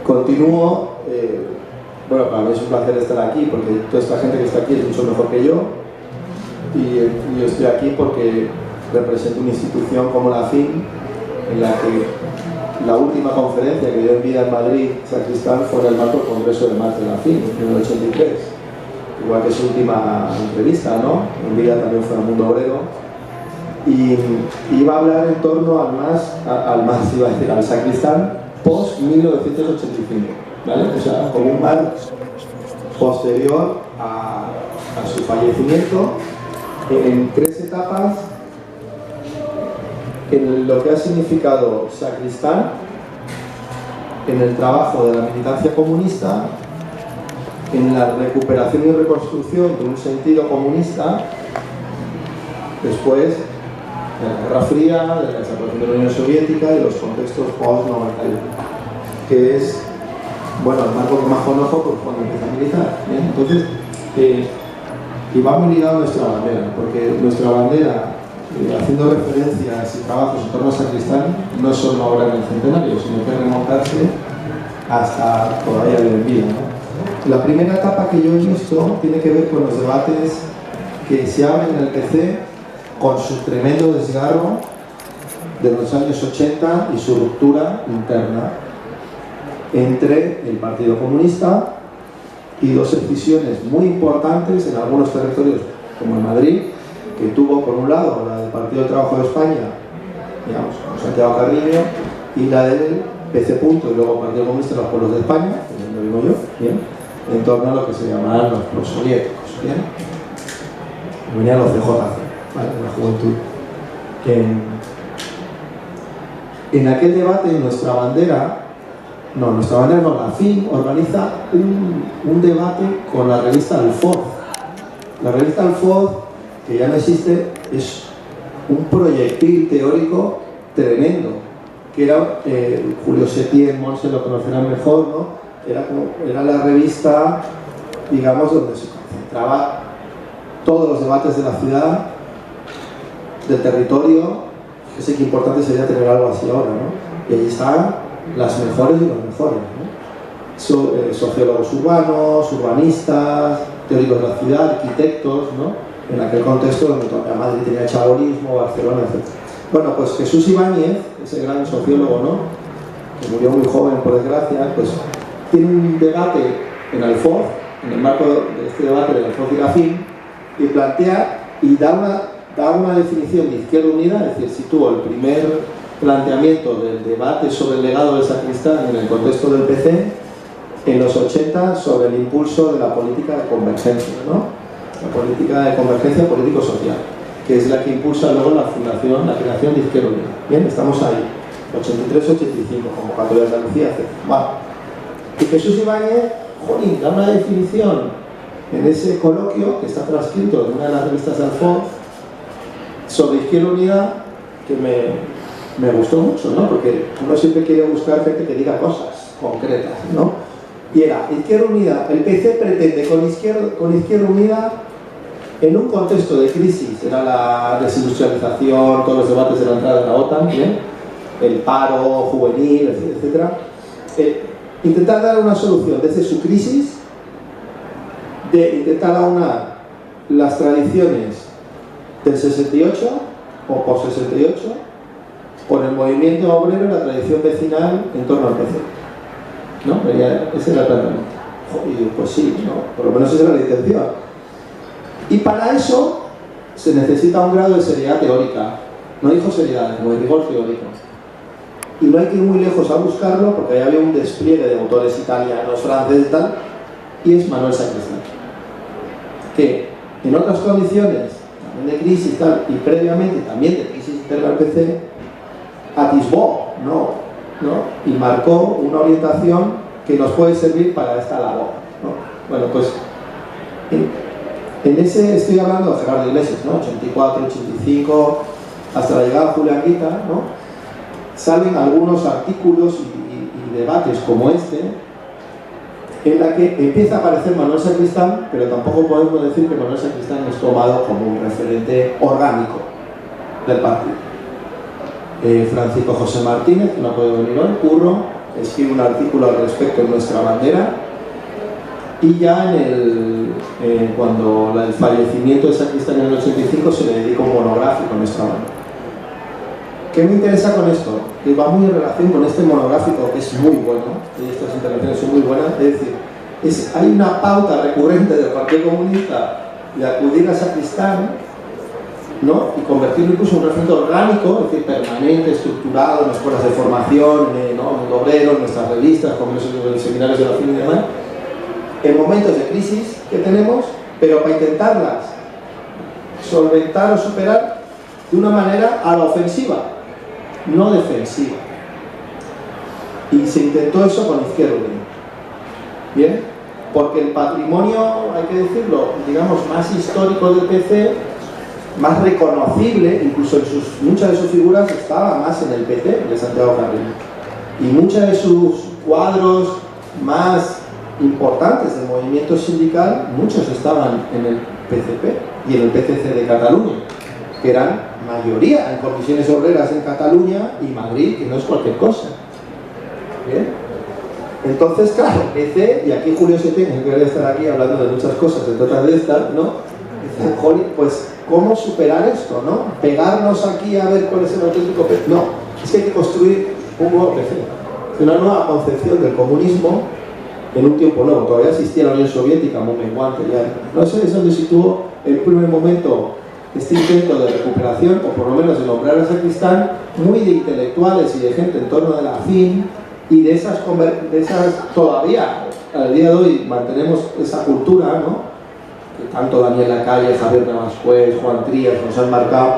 Continúo. Bueno, para mí es un placer estar aquí, porque toda esta gente que está aquí es mucho mejor que yo, y yo estoy aquí porque represento una institución como la FIN, en la que la última conferencia que dio en vida en Madrid, Sacristán, fue en el marco del Congreso de Marzo de la FIN, en el 83. Igual que su última entrevista, ¿no? En vida también fue al Mundo Obrero. Y iba a hablar en torno al Sacristán post-1985, ¿vale? O sea, como un mar posterior a su fallecimiento, en 3 etapas en lo que ha significado Sacristán en el trabajo de la militancia comunista, en la recuperación y reconstrucción de un sentido comunista después de la Guerra Fría, de la desaparición de la Unión Soviética y los contextos post-91, que es, bueno, el marco que más conozco pues, cuando empieza a militar. ¿Bien? Entonces, y va muy ligado a nuestra bandera, porque nuestra bandera, haciendo referencias y trabajos en torno a Sacristán, no es solo ahora en el centenario, sino que remontarse hasta todavía de vida, ¿no? La primera etapa que yo he visto tiene que ver con los debates que se abren en el PC con su tremendo desgarro de los años 80 y su ruptura interna entre el Partido Comunista y 2 decisiones muy importantes en algunos territorios, como en Madrid, que tuvo por un lado la del Partido del Trabajo de España, digamos, con Santiago Carrillo, y la del PC. Y luego Partido Comunista de los Pueblos de España, que lo digo yo, ¿bien? En torno a lo que se llamaban los prosoviéticos, ¿bien? Venían los CJC, ¿vale? La juventud. En aquel debate, nuestra bandera, la FIN organiza un debate con la revista Alfoz. La revista Alfoz, que ya no existe, es un proyectil teórico tremendo, que era Julio Setién, Monse lo conocerán mejor, ¿no? Era la revista, digamos, donde se concentraba todos los debates de la ciudad, del territorio. Sé que importante sería tener algo así ahora, ¿no? Y allí estaban las mejores y los mejores, ¿no? Sociólogos urbanos, urbanistas, teóricos de la ciudad, arquitectos, ¿no? En aquel contexto donde todavía Madrid tenía chabolismo, Barcelona, etc. Bueno, pues Jesús Ibáñez, ese gran sociólogo, ¿no? Que murió muy joven, por desgracia, pues tiene un debate en Alfoz, en el marco de este debate de Alfoz y la FIN, y plantea y da una definición de Izquierda Unida, es decir, sitúa el primer planteamiento del debate sobre el legado del Sacristán en el contexto del PC en los 80 sobre el impulso de la política de convergencia, ¿no? La política de convergencia político-social, que es la que impulsa luego la creación de Izquierda Unida. Bien, estamos ahí, 83-85, convocatoria de Andalucía, etc. Vale. Y Jesús Ibáñez, jolín, da una definición en ese coloquio que está transcrito en una de las revistas de Alfoz sobre Izquierda Unida, que me gustó mucho, ¿no? Porque uno siempre quiere buscar gente que diga cosas concretas, ¿no? Y era, Izquierda Unida, el PC pretende con Izquierda Unida, en un contexto de crisis, era la desindustrialización, todos los debates de la entrada de la OTAN, ¿bien? El paro juvenil, etcétera, intentar dar una solución desde su crisis, de intentar aunar las tradiciones del 68 o post-68 con el movimiento obrero y la tradición vecinal en torno al PC, ¿no? Ese era el planteamiento. Y pues sí, ¿no? Por lo menos esa era la intención. Y para eso se necesita un grado de seriedad teórica. No dijo seriedad, como de rigor teórico. Y no hay que ir muy lejos a buscarlo, porque ahí había un despliegue de autores italianos, franceses y tal, y es Manuel Sacristán, que en otras condiciones, también de crisis tal, y previamente también de crisis interna al PC, atisbó, ¿no? Y marcó una orientación que nos puede servir para esta labor, ¿no? Bueno, pues en ese estoy hablando de Gerardo Iglesias, ¿no? 84, 85, hasta la llegada de Julián Guita, ¿no? Salen algunos artículos y debates como este, en la que empieza a aparecer Manuel Sacristán, pero tampoco podemos decir que Manuel Sacristán es tomado como un referente orgánico del partido. Francisco José Martínez, que no puede venir hoy, Curro, escribe un artículo al respecto en Nuestra Bandera, y ya cuando el fallecimiento de Sacristán en el 85 se le dedica un monográfico a Nuestra Bandera. ¿Qué me interesa con esto? Que va muy en relación con este monográfico, que es muy bueno, y estas intervenciones son muy buenas, es decir, hay una pauta recurrente del Partido Comunista de acudir a Sacristán, ¿no? Y convertirlo incluso en un referente orgánico, es decir, permanente, estructurado, en escuelas de formación, ¿no? En obrero, en nuestras revistas, congresos, seminarios de la FIN y demás, en momentos de crisis que tenemos, pero para intentarlas solventar o superar de una manera a la ofensiva, no defensiva. Y se intentó eso con Izquierda Unida. ¿Bien? Porque el patrimonio, hay que decirlo, digamos, más histórico del PC, más reconocible, incluso en muchas de sus figuras estaba más en el PT de Santiago Carrillo. Y muchos de sus cuadros más importantes del movimiento sindical, muchos estaban en el PCP y en el PCC de Cataluña, que eran mayoría en comisiones obreras en Cataluña y Madrid, que no es cualquier cosa. ¿Bien? Entonces, claro, PC, y aquí Julio Setén, que debe estar aquí hablando de muchas cosas, entre otras de estas, ¿no? Pues, ¿cómo superar esto, no? Pegarnos aquí a ver cuál es el auténtico PC. No, es que hay que construir un nuevo PC, una nueva concepción del comunismo en un tiempo nuevo. Todavía existía la Unión Soviética, muy menguante ya. No sé, es donde situó el primer momento este intento de recuperación, o por lo menos de nombrar a Sacristán, muy de intelectuales y de gente en torno de la FIN, y de esas todavía, al día de hoy, mantenemos esa cultura, ¿no? Que tanto Daniel Lacalle, Javier Navascués, Juan Trías nos han marcado.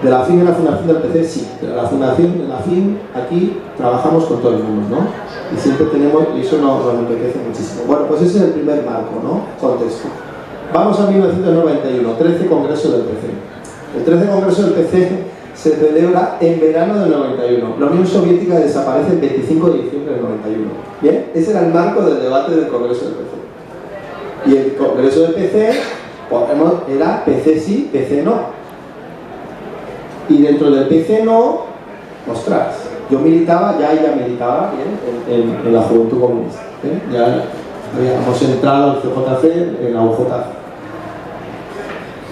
De la FIN y la fundación del PC, sí, pero la fundación de la FIN, aquí trabajamos con todo el mundo, ¿no? Y siempre tenemos, y eso nos enriquece muchísimo. Bueno, pues ese es el primer marco, ¿no? Contexto. Vamos a 1991, 13 Congreso del PC. El 13 Congreso del PC se celebra en verano del 91. La Unión Soviética desaparece el 25 de diciembre del 91. ¿Bien? Ese era el marco del debate del Congreso del PC. Y el Congreso del PC, era PC sí, PC no. Y dentro del PC no, ostras, yo militaba, ya militaba bien, en la Juventud Comunista. ¿Bien? Ya habíamos entrado en CJC, en la UJC.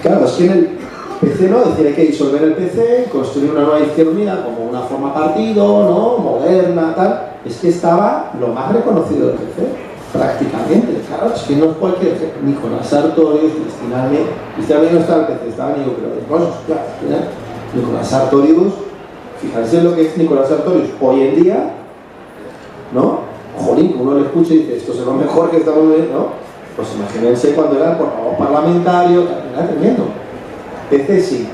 Claro, es que en el PC no, es decir, hay que disolver el PC, construir una nueva Izquierda Unida como una forma partido, ¿no? Moderna, tal. Es que estaba lo más reconocido del PC, prácticamente. Claro, es que no es cualquier Nicolás Sartorius, Cristina May no estaba en el PC, estaba en pero de cosas, claro, ¿no? Nicolás Sartorius, fíjense lo que es Nicolás Sartorius hoy en día, ¿no? Jolín, uno le escucha y dice, esto es lo mejor que estamos viendo, ¿no? Pues imagínense cuando era el portavoz parlamentario, era tremendo. PC sí.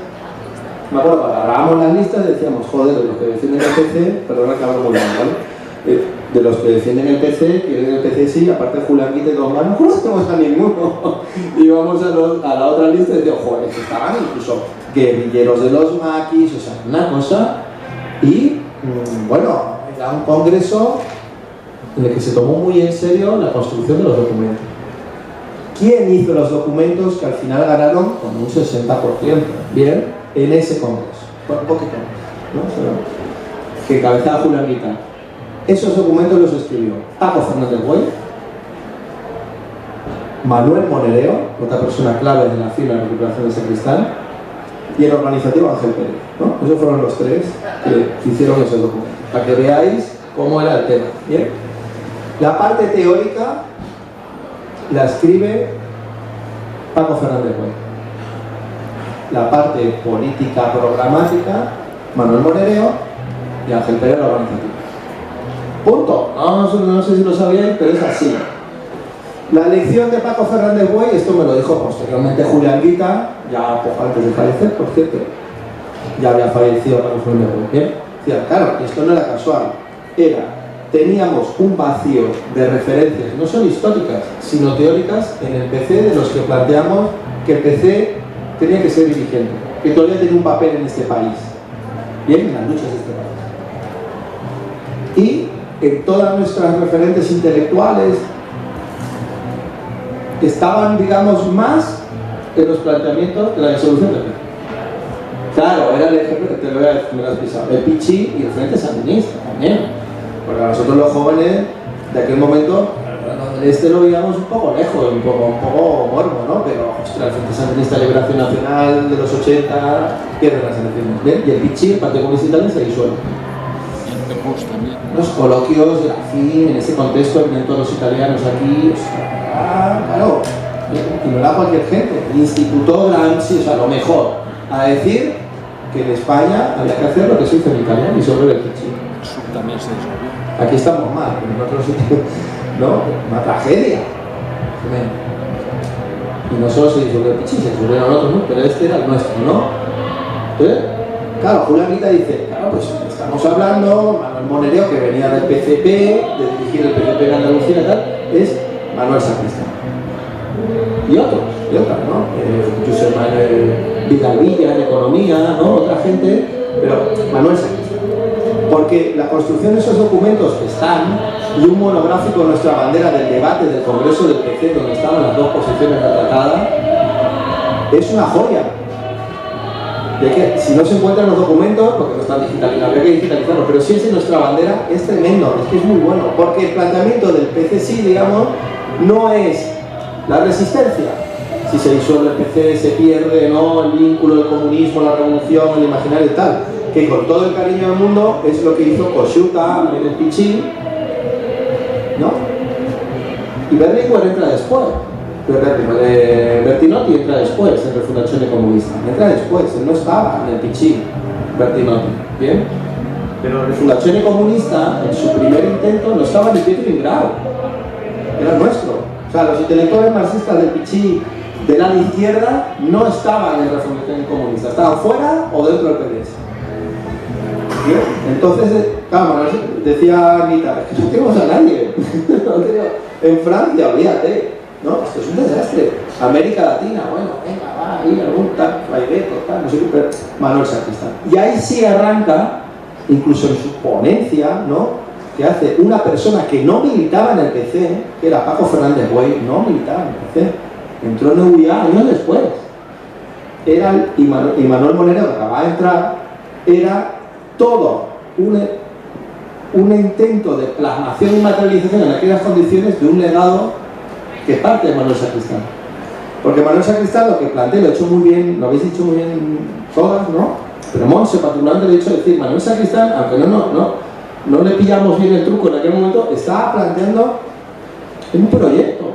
Me acuerdo, cuando hablábamos las listas decíamos, joder, de los que defienden el PC, perdona que hablo muy mal, ¿vale? De los que defienden el PC, que ven el PC sí, aparte de Julián Guita y Don Manos, no tenemos a ninguno. Y vamos a la otra lista y decíamos, joder, que estaban incluso guerrilleros de los maquis, o sea, una cosa. Y, bueno, era un congreso en el que se tomó muy en serio la construcción de los documentos. ¿Quién hizo los documentos que al final ganaron con un 60%? Bien, en ese congreso. Bueno, un poquito más, ¿no? Que encabezaba Julián Guita. Esos documentos los escribió Paco Fernández Güell, Manuel Monereo, otra persona clave de la fila de recuperación de Sacristán, y el organizativo Ángel Pérez, ¿no? Esos fueron los tres que hicieron esos documentos, para que veáis cómo era el tema. ¿Bien? La parte teórica la escribe Paco Fernández Güell. La parte política programática, Manuel Monereo y Ángel Pérez, el organizativo. Punto. No sé si lo sabíais, pero es así. La elección de Paco Fernández Güell, esto me lo dijo posteriormente Julián Guita, ya poco antes de fallecer, por cierto. Ya había fallecido Paco Fernández Güell. ¿Bien? Decía, claro, esto no era casual, teníamos un vacío de referencias, no solo históricas, sino teóricas en el PC, de los que planteamos que el PC tenía que ser dirigente, que todavía tenía un papel en este país, bien, en las luchas de este país. Y en todas nuestras referentes intelectuales estaban, digamos, más en los planteamientos de la disolución del PC. Claro, era el ejemplo que te lo voy a decir, me lo has pisado, el Pichi y el Frente Sandinista también. Porque a nosotros los jóvenes de aquel momento, lo veíamos un poco lejos, un poco morbo, ¿no? Pero, ostras, el Frente Sandinista de Liberación Nacional de los 80 pierde las elecciones, ¿bien? Y el Pichi, el Partido Comunista Italiano, se disuelve. Los coloquios de la FIN, en ese contexto, venían todos los italianos aquí, claro, y no era cualquier gente, el Instituto Gramsci, o sea, lo mejor, a decir que en España había que hacer lo que se hizo en Italia y sobre el Pichi. También se disolvió. Aquí estamos mal, en otros sitios, ¿no? Una tragedia. Y no solo se disolvió el Pichi, se disolvieron otros, ¿no? Pero este era el nuestro, ¿no? Entonces, claro, Julianita dice, claro, pues estamos hablando, Manuel Monereo, que venía del PCP, de dirigir el PCP en Andalucía y tal, es Manuel Sacristán. Y otros, ¿no? José Manuel Vidal-Villa en economía, ¿no? Otra gente, pero Manuel Sacristán. Porque la construcción de esos documentos que están, y un monográfico en nuestra bandera del debate del Congreso del PC, donde estaban las dos posiciones retratadas, es una joya. De que si no se encuentran los documentos, porque no están digitalizados, habría que digitalizarlos, pero si es en nuestra bandera, es tremendo, es que es muy bueno, porque el planteamiento del PCSI, digamos, no es la resistencia. Si se disuelve el PC, se pierde, ¿no?, el vínculo del comunismo, la revolución, el imaginario y tal, que con todo el cariño del mundo es lo que hizo Kosciuszko en el Pichi, ¿no? Y Berlinguer entra después. Bertinotti entra después en Refundazione Comunista. Entra después, él no estaba en el Pichi, Bertinotti, ¿bien? Pero Refundazione Comunista, en su primer intento, no estaba ni Pietro Ingrao, era nuestro. O sea, los intelectuales marxistas del Pichi del ala izquierda no estaban en Refundazione Comunista, estaban fuera o dentro del PDS. ¿Bien? Entonces, claro, decía Anita, es que no tenemos a nadie. En Francia, olvídate, ¿no? Esto es un desastre. América Latina, bueno, venga, va, ahí, algún tal, Raibeto, tal, no sé qué, pero Manuel Sacristán. Y ahí sí arranca, incluso en su ponencia, ¿no?, que hace una persona que no militaba en el PC, que era Paco Fernández Buey, no militaba en el PC, entró en UIA años después. Era y Manuel Monereo, que acababa de entrar, era todo un intento de plasmación y materialización en aquellas condiciones de un legado que parte de Manuel Sacristán. Porque Manuel Sacristán lo que plantea, lo ha hecho muy bien, lo habéis dicho muy bien todas, ¿no? Pero Montse particularmente le ha hecho decir, Manuel Sacristán, aunque no le pillamos bien el truco en aquel momento, estaba planteando un proyecto,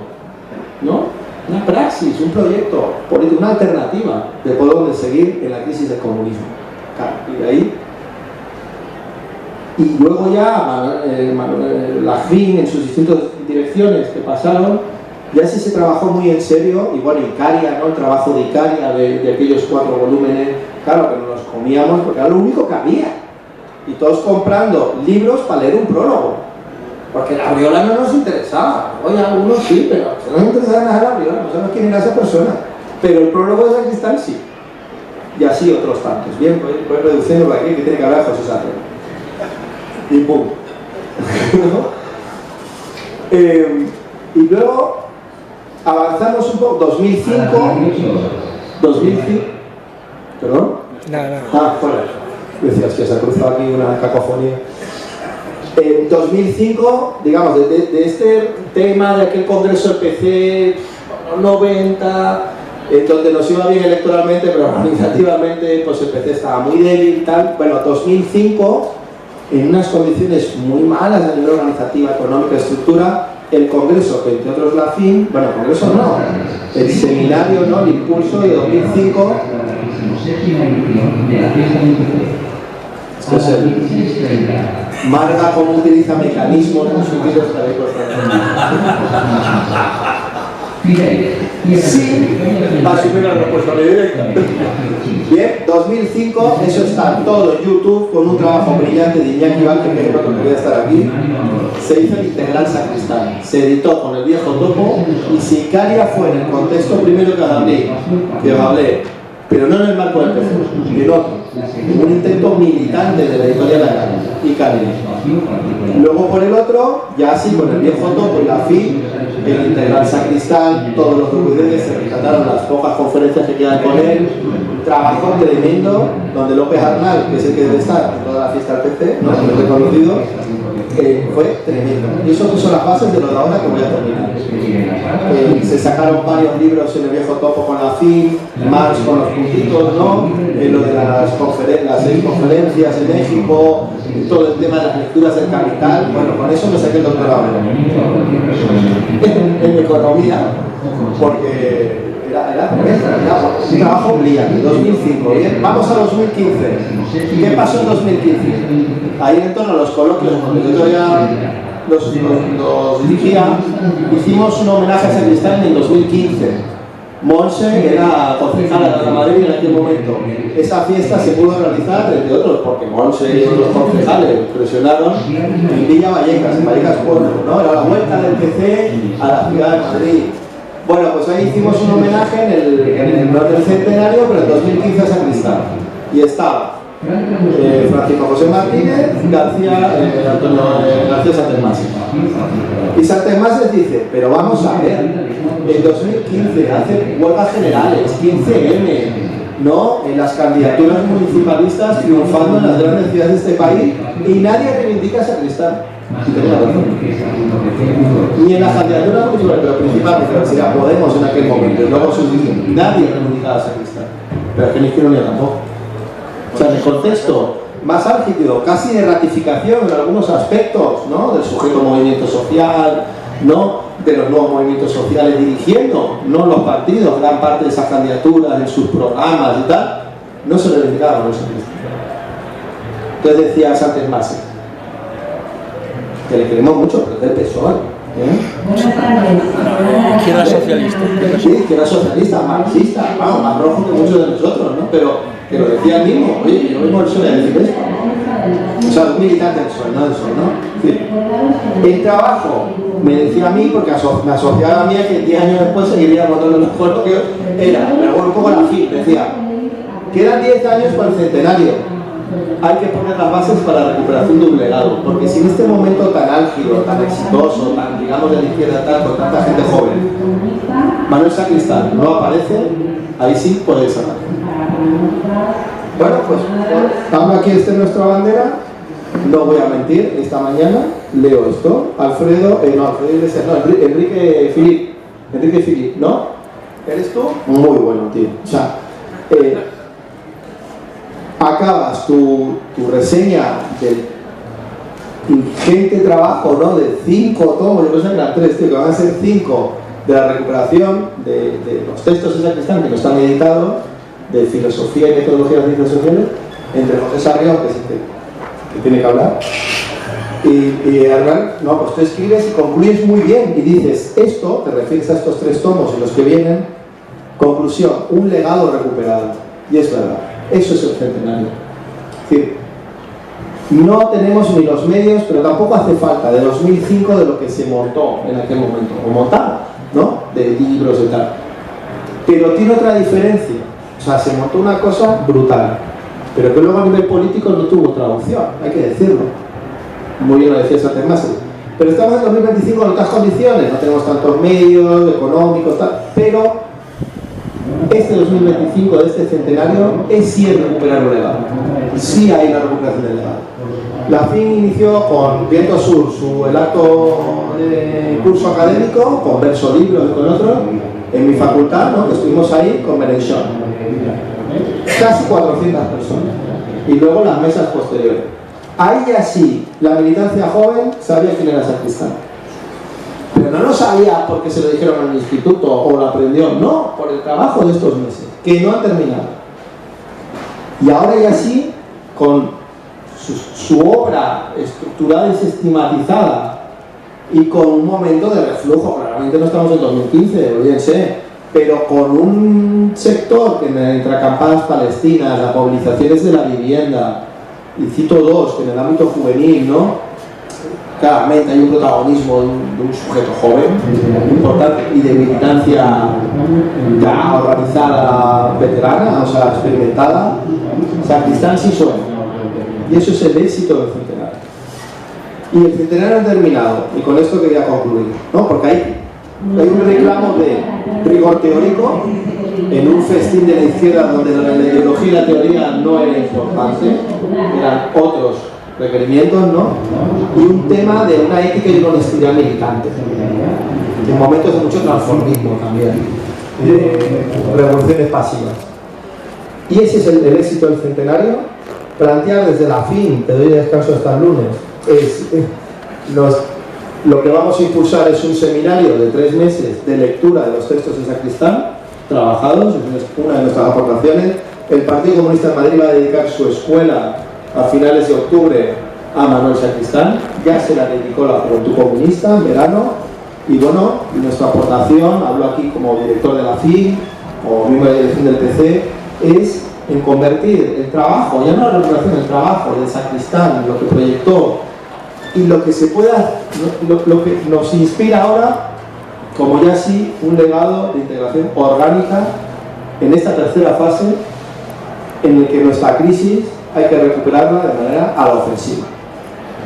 ¿no? Una praxis, un proyecto político, una alternativa de por dónde seguir en la crisis del comunismo. Claro, y de ahí. Y luego ya la FIN en sus distintas direcciones que pasaron, ya sí se trabajó muy en serio, y bueno, Icaria, ¿no?, el trabajo de Icaria, de aquellos 4 volúmenes, claro que nos los comíamos porque era lo único que había. Y todos comprando libros para leer un prólogo. Porque la Arriola no nos interesaba. Oye, algunos sí, pero no nos interesaba nada la Arriola, no sabemos quién era esa persona. Pero el prólogo de Sacristán sí. Y así otros tantos. Bien, pues reduciendo por aquí, que tiene que hablar José Sartre. Y pum. Y luego avanzamos un poco. 2005. ¿Perdón? No. Fuera. Decías que se ha cruzado aquí una cacofonía. En 2005, digamos, de este tema de aquel congreso del PC, 90, donde nos iba bien electoralmente, pero organizativamente, pues el PC estaba muy débil y tal. Bueno, 2005, en unas condiciones muy malas a nivel organizativa, económica, estructura, el congreso, que entre otros la FIN, bueno, el congreso no, el seminario, ¿no?, el impulso de 2005. Esto es el Marga, cómo utiliza mecanismos consumidos para ir por Sí, asumir la responsabilidad directa. Bien, 2005, eso está todo en YouTube con un trabajo brillante de Iñaki Vázquez, que creo que podría estar aquí. Se hizo el Integral Sacristán, se editó con el viejo topo y Sicaria fue en el contexto primero que os hablé, pero no en el marco del PC, en otro, un intento militante de la editorial y Cali. Luego por el otro, ya así con el viejo topo y la FI, el Integral Sacristán, todos los documentos se rescataron, las pocas conferencias que quedan con él, trabajo tremendo, donde López Arnal, que es el que debe estar en toda la fiesta del PC, ¿no? Muy reconocido, fue tremendo. Y eso puso las bases de lo de ahora que voy a terminar. Se sacaron varios libros en el viejo topo con la FIM, Marx con los puntitos, ¿no? Lo de las 6 conferencias en México, todo el tema de las lecturas del capital. Bueno, con eso me saqué el doctorado en economía, porque era un trabajo brillante. 2005, bien, vamos a 2015. ¿Qué pasó en 2015? Ahí en torno a los coloquios, cuando yo todavía los dirigía, hicimos un homenaje a Sacristán en 2015. Monse era concejala de la Madrid en aquel momento. Esa fiesta se pudo realizar, entre otros, porque Monse y otros concejales presionaron en Villa Vallecas, en Vallecas Pueblo, ¿no? Era la vuelta del PC a la ciudad de Madrid. Bueno, pues ahí hicimos un homenaje en el centenario, pero en 2015 a Sacristán. Y estaba Francisco José Martínez, Antonio García Santelmase. Y Santelmase dice, pero vamos a ver, en 2015 hace huelgas generales, 15M, ¿no? En las candidaturas municipalistas triunfando en las grandes ciudades de este país y nadie reivindica a Sacristán. Ni en las candidaturas municipales, pero principalmente sería Podemos en aquel momento, y luego nadie reivindicaba a Sacristán. Pero es que ni izquierda ni tampoco. O sea, en el contexto más álgido, casi de ratificación en algunos aspectos, ¿no? Del sujeto movimiento social, ¿no? De los nuevos movimientos sociales dirigiendo, no los partidos, gran parte de esas candidaturas en sus programas y tal, no se reivindicaban a los sacristanes. Entonces decía Santelmase, que le queremos mucho, pero es del PSOE. Que era socialista. Sí, que era socialista, marxista, vamos, más rojo que muchos de nosotros, ¿no? Pero que lo decía el mismo, oye, yo mismo el PSOE a decir esto, ¿no? O sea, un militante del PSOE, no del PSOE, ¿no? Sí. El trabajo, me decía a mí, porque me asociaba a mí a que 10 años después seguiría votando los coloquios, era, pero bueno, un poco la FIP, decía, quedan 10 años para el centenario. Hay que poner las bases para la recuperación de un legado, porque si en este momento tan álgido, tan exitoso, tan, digamos, de la izquierda tal, con tanta gente joven, Manuel Sacristán no aparece, ahí sí podéis hablar. Bueno, pues estamos aquí, esta es nuestra bandera, no voy a mentir, esta mañana leo esto, Enrique Filip, ¿no? ¿Eres tú? Muy bueno, tío. O sea, acabas tu reseña del ingente trabajo, ¿no? De 5 tomos, yo pensé que eran 3, tío, que van a ser 5 de la recuperación de los textos de Sacristán que no están editados, de filosofía y metodologías de ciencias sociales, entre José Sarrión, que es el que tiene que hablar, y Hernán, no, pues tú escribes y concluyes muy bien y dices, esto, te refieres a estos 3 tomos y los que vienen, conclusión, un legado recuperado. Y es verdad. Eso es el centenario. Es decir, no tenemos ni los medios, pero tampoco hace falta de 2005 de lo que se montó en aquel momento, o montaba, ¿no? De libros y tal. Pero tiene otra diferencia. O sea, se montó una cosa brutal, pero que luego a nivel político no tuvo traducción, hay que decirlo. Muy bien lo decía Santelmase. Pero estamos en 2025 en otras condiciones, no tenemos tantos medios económicos, tal, pero este 2025 de este centenario es sí el recuperar un legado. Sí hay la recuperación del legado. La FIN inició con Viento Sur el acto de curso académico, con versolibros y con otros, en mi facultad, ¿no? Que estuvimos ahí con Berenchón. Casi 400 personas. Y luego las mesas posteriores. Ahí así, la militancia joven sabía quién era Sacristán. Pero no lo sabía porque se lo dijeron en el instituto o lo aprendió, no, por el trabajo de estos meses, que no han terminado. Y ahora ya sí, con su obra estructurada y sistematizada y con un momento de reflujo, claramente no estamos en 2015, olvídense, pero con un sector que entre acampadas palestinas, las movilizaciones de la vivienda, y cito dos, que en el ámbito juvenil, ¿no? Claramente hay un protagonismo de un sujeto joven, importante, y de militancia ya organizada, veterana, o sea, experimentada. Sacristán sí suena. Y eso es el éxito del centenario. Y el centenario ha terminado, y con esto quería concluir, ¿no? Porque hay un reclamo de rigor teórico en un festín de la izquierda donde la ideología y la teoría no era importante, eran otros requerimientos, ¿no? Y un tema de una ética y una honestidad militante, en momentos de mucho transformismo también, de revoluciones pasivas. Y ese es el éxito del centenario, plantear desde la fin, te doy descanso hasta el lunes, lo que vamos a impulsar es un seminario de 3 meses de lectura de los textos de Sacristán, trabajados, es una de nuestras aportaciones. El Partido Comunista de Madrid va a dedicar su escuela a finales de octubre a Manuel Sacristán, ya se la dedicó la Juventud Comunista en verano, y bueno, nuestra aportación, hablo aquí como director de la FIC, o miembro de la dirección del PC, es en convertir el trabajo, ya no la recuperación, el trabajo de Sacristán, lo que proyectó, y lo que se pueda, lo que nos inspira ahora, como ya sí, un legado de integración orgánica en esta tercera fase, en el que nuestra crisis hay que recuperarla de manera a la ofensiva,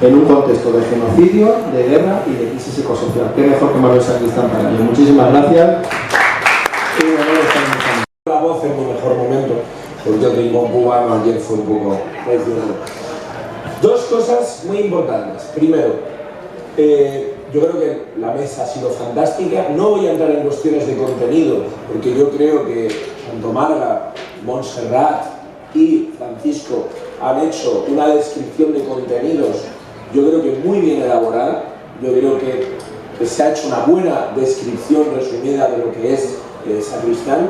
en un contexto de genocidio, de guerra y de crisis ecosocial. Qué mejor que Manuel Sacristán para ello. Muchísimas gracias. La voz en mi mejor momento, porque yo tengo un cubano, ayer fue un poco traicionado. Dos cosas muy importantes. Primero, yo creo que la mesa ha sido fantástica. No voy a entrar en cuestiones de contenido, porque yo creo que tanto Marga, Montserrat y Francisco han hecho una descripción de contenidos, yo creo que muy bien elaborada. Yo creo que se ha hecho una buena descripción resumida de lo que es Sacristán.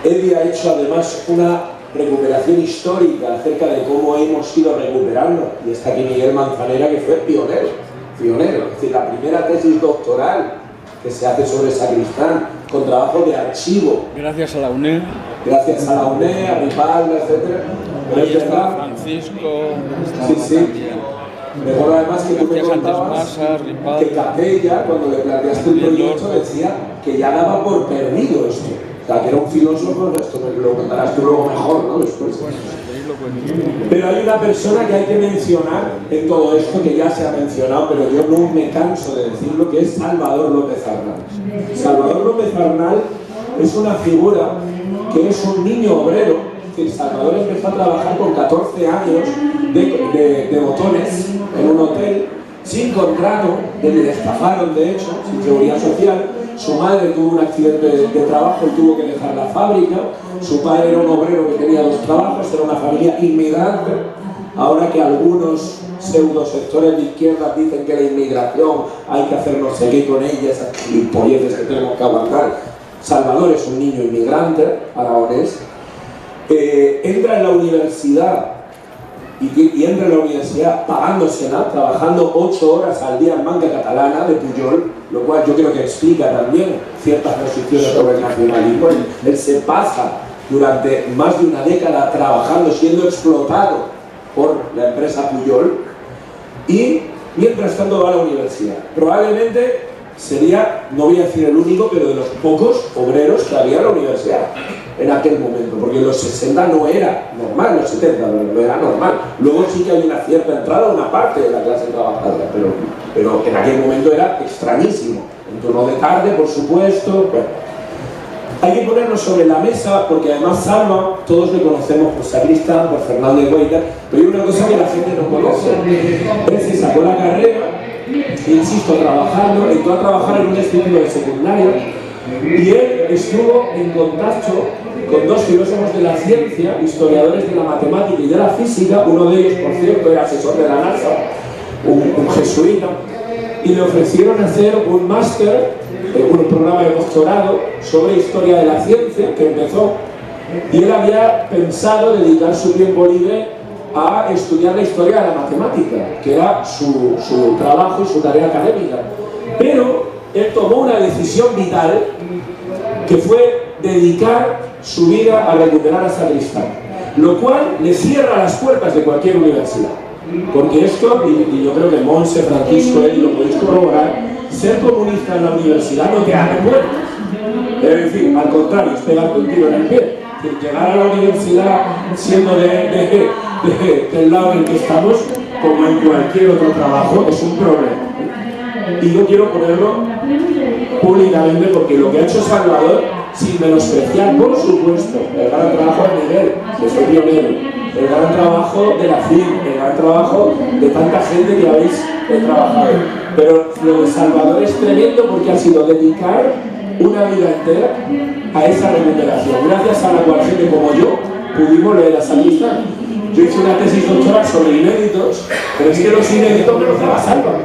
Eddie ha hecho además una recuperación histórica acerca de cómo hemos ido recuperando, y está aquí Miguel Manzanera, que fue pionero, es decir, la primera tesis doctoral que se hace sobre Sacristán, con trabajo de archivo. Gracias a la UNED. Gracias a la UNED, a Ripalda, etc. Ahí está Francisco. Sí. Recuerdo además que tú me contabas que Capella, cuando le planteaste el proyecto, decía que ya daba por perdido esto. O sea, que era un filósofo, esto me lo contarás tú luego mejor, ¿no? Después. Pero hay una persona que hay que mencionar en todo esto, que ya se ha mencionado, pero yo no me canso de decirlo, que es Salvador López Arnal. Salvador López Arnal es una figura que es un niño obrero. Es decir, Salvador empezó a trabajar con 14 años de botones en un hotel, sin contrato, le destafaron de hecho, sin seguridad social. Su madre tuvo un accidente de trabajo y tuvo que dejar la fábrica. Su padre era un obrero que tenía 2 trabajos, era una familia inmigrante. Ahora que algunos pseudosectores de izquierda dicen que la inmigración hay que hacer no sé qué con ella, esas gilipolleces que tenemos que aguantar. Salvador es un niño inmigrante aragonés. Entra en la universidad y entra en la universidad pagándosela, trabajando 8 horas al día en banca catalana de Pujol, lo cual yo creo que explica también ciertas posiciones sobre el nacionalismo. Él se pasa durante más de una década trabajando, siendo explotado por la empresa Pujol, y mientras tanto va a la universidad. Probablemente sería, no voy a decir el único, pero de los pocos obreros que había en la universidad en aquel momento, porque en los 60 no era normal, en los 70 no era normal. Luego sí que hay una cierta entrada, una parte de la clase trabajadora, pero en aquel momento era extrañísimo. En turno de tarde, por supuesto. Bueno, hay que ponernos sobre la mesa, porque además Salva, todos le conocemos por Sacristán, por Fernando de Goita, pero hay una cosa que la gente no conoce. Él se sacó la carrera, insisto, trabajando, entró a trabajar en un instituto de secundaria, y él estuvo en contacto con 2 filósofos de la ciencia, historiadores de la matemática y de la física. Uno de ellos, por cierto, era asesor de la NASA, un jesuita, y le ofrecieron hacer un máster, un programa de doctorado sobre historia de la ciencia, que empezó, y él había pensado dedicar su tiempo libre a estudiar la historia de la matemática, que era su trabajo y su tarea académica. Pero él tomó una decisión vital que fue dedicar su vida a recuperar a Sacristán, lo cual le cierra las puertas de cualquier universidad. Porque esto, y yo creo que Monse, Francisco, él lo podéis corroborar, ser comunista en la universidad no te abre puertas. Es decir, al contrario, es pegarte un tiro en el pie. Llegar a la universidad siendo del lado en el que estamos, como en cualquier otro trabajo, es un problema. Y yo quiero ponerlo públicamente porque lo que ha hecho Salvador, sin menospreciar, por supuesto, el gran trabajo de Miguel, que soy pionero, el gran trabajo de la FIM, el gran trabajo de tanta gente que habéis trabajado. Pero lo de Salvador es tremendo porque ha sido dedicar una vida entera a esa recuperación, gracias a la cual gente como yo pudimos leer a Sacristán. Yo hice una tesis doctoral sobre inéditos, pero es que los inéditos me los daba Salva.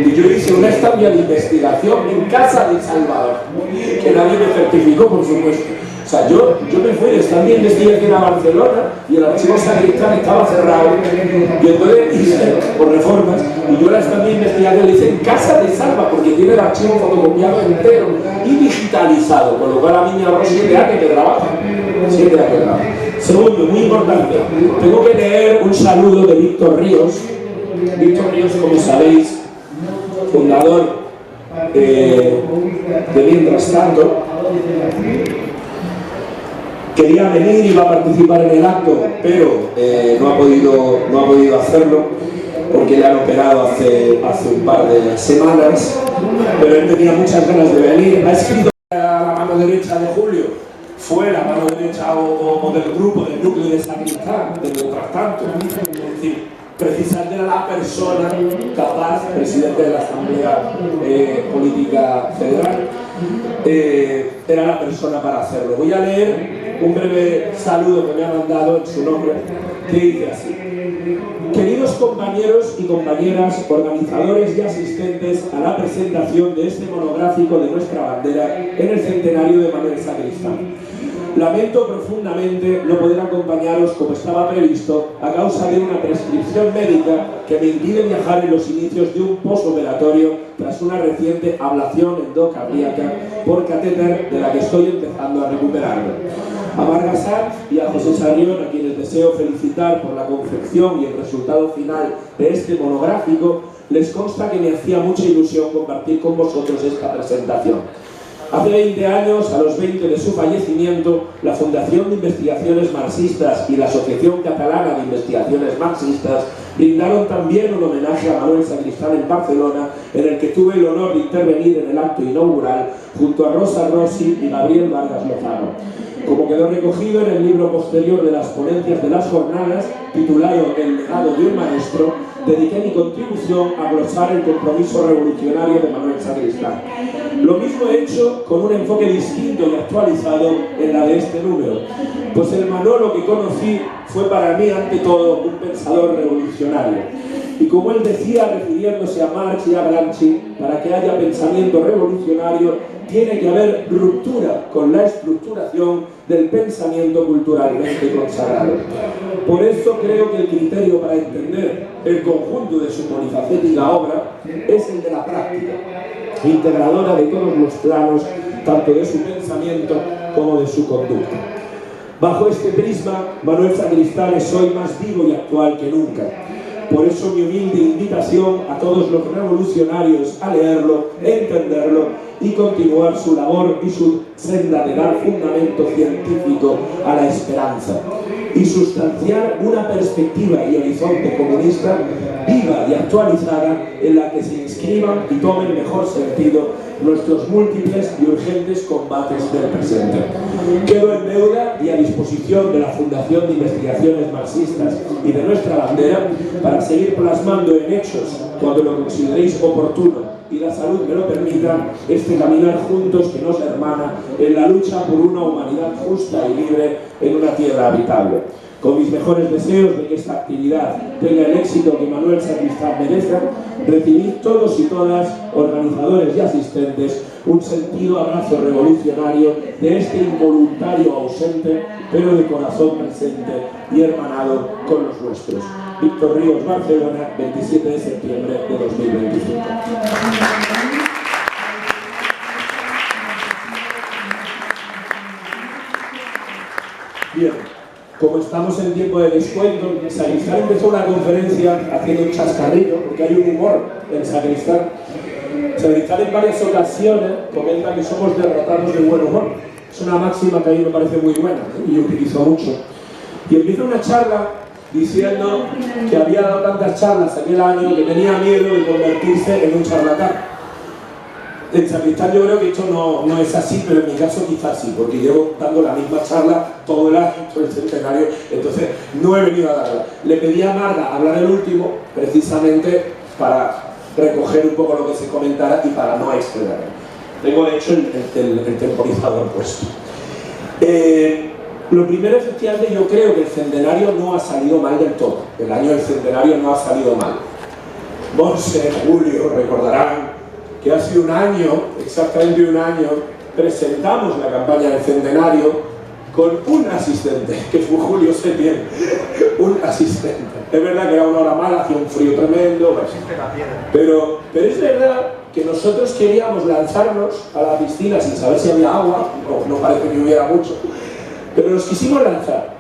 Y yo hice una estancia de investigación en casa de Salvador, que nadie me certificó, por supuesto. O sea, yo me fui de estancia de investigación a Barcelona y el archivo Sacristán estaba cerrado. Y entonces hice, por reformas, y yo la estancia de investigación la hice en casa de Salva, porque tiene el archivo fotocopiado entero y digitalizado, con lo cual a mí me ahorró 7 años de trabajo. 7 años de trabajo. Segundo, muy importante, tengo que leer un saludo de Víctor Ríos. Víctor Ríos, como sabéis, fundador de Mientras Tanto, quería venir, iba a participar en el acto, pero no ha podido hacerlo porque le han operado hace un par de semanas, pero él tenía muchas ganas de venir. Ha escrito a la mano derecha de Julio, fue la mano derecha o del grupo, del núcleo de Sacristán, de Mientras Tanto. Es decir, precisamente era la persona capaz, presidente de la Asamblea Política Federal, era la persona para hacerlo. Voy a leer un breve saludo que me ha mandado en su nombre, que dice así: queridos compañeros y compañeras, organizadores y asistentes a la presentación de este monográfico de nuestra bandera en el centenario de Manuel Sacristán. Lamento profundamente no poder acompañaros como estaba previsto a causa de una prescripción médica que me impide viajar en los inicios de un postoperatorio tras una reciente ablación endocardíaca por catéter de la que estoy empezando a recuperarme. A Marga Sanz y a José Sarrión, a quienes deseo felicitar por la confección y el resultado final de este monográfico, les consta que me hacía mucha ilusión compartir con vosotros esta presentación. Hace 20 años, a los 20 de su fallecimiento, la Fundación de Investigaciones Marxistas y la Asociación Catalana de Investigaciones Marxistas brindaron también un homenaje a Manuel Sacristán en Barcelona, en el que tuve el honor de intervenir en el acto inaugural junto a Rosa Rossi y Gabriel Vargas Lozano. Como quedó recogido en el libro posterior de las ponencias de las jornadas, titulado El legado de un maestro, dediqué mi contribución a glosar el compromiso revolucionario de Manuel Sacristán. Lo mismo he hecho con un enfoque distinto y actualizado en la de este número, pues el Manolo que conocí fue para mí ante todo un pensador revolucionario. Y como él decía, refiriéndose a Marx y a Gramsci, para que haya pensamiento revolucionario tiene que haber ruptura con la estructuración del pensamiento culturalmente consagrado. Por eso creo que el criterio para entender el conjunto de su polifacética obra es el de la práctica, integradora de todos los planos, tanto de su pensamiento como de su conducta. Bajo este prisma, Manuel Sacristán es hoy más vivo y actual que nunca. Por eso mi humilde invitación a todos los revolucionarios a leerlo, entenderlo y continuar su labor y su senda de dar fundamento científico a la esperanza y sustanciar una perspectiva y horizonte comunista viva y actualizada en la que se inscriban y tomen mejor sentido nuestros múltiples y urgentes combates del presente. Quedo en deuda y a disposición de la Fundación de Investigaciones Marxistas y de nuestra bandera para seguir plasmando en hechos, cuando lo consideréis oportuno y la salud me lo permita, este caminar juntos que nos hermana en la lucha por una humanidad justa y libre en una tierra habitable. Con mis mejores deseos de que esta actividad tenga el éxito que Manuel Sacristán merece, recibid todos y todas, organizadores y asistentes, un sentido abrazo revolucionario de este involuntario ausente, pero de corazón presente y hermanado con los nuestros. Víctor Ríos, Barcelona, 27 de septiembre de 2025. como estamos en tiempo de descuento, Sacristán empezó una conferencia haciendo un chascarrillo, porque hay un humor en Sacristán. Sacristán en varias ocasiones comenta que somos derrotados de buen humor. Es una máxima que a mí me parece muy buena, y yo utilizo mucho. Y empieza una charla diciendo que había dado tantas charlas aquel año que tenía miedo de convertirse en un charlatán. En Sacristán yo creo que esto no es así, pero en mi caso quizás sí, porque llevo dando la misma charla todo el año, todo el centenario, entonces no he venido a darla. Le pedí a Marga hablar el último, precisamente para recoger un poco lo que se comentara y para no excederme. Tengo de hecho el temporizador puesto. Lo primero, efectivamente, yo creo que el centenario no ha salido mal del todo. El año del centenario no ha salido mal. Monse, Julio, recordarán que hace un año, exactamente un año, presentamos la campaña del centenario con un asistente, que fue Julio Setién, un asistente. Es verdad que era una hora mala, hacía un frío tremendo, pero es verdad que nosotros queríamos lanzarnos a la piscina sin saber si había agua, no parece que hubiera mucho, pero nos quisimos lanzar.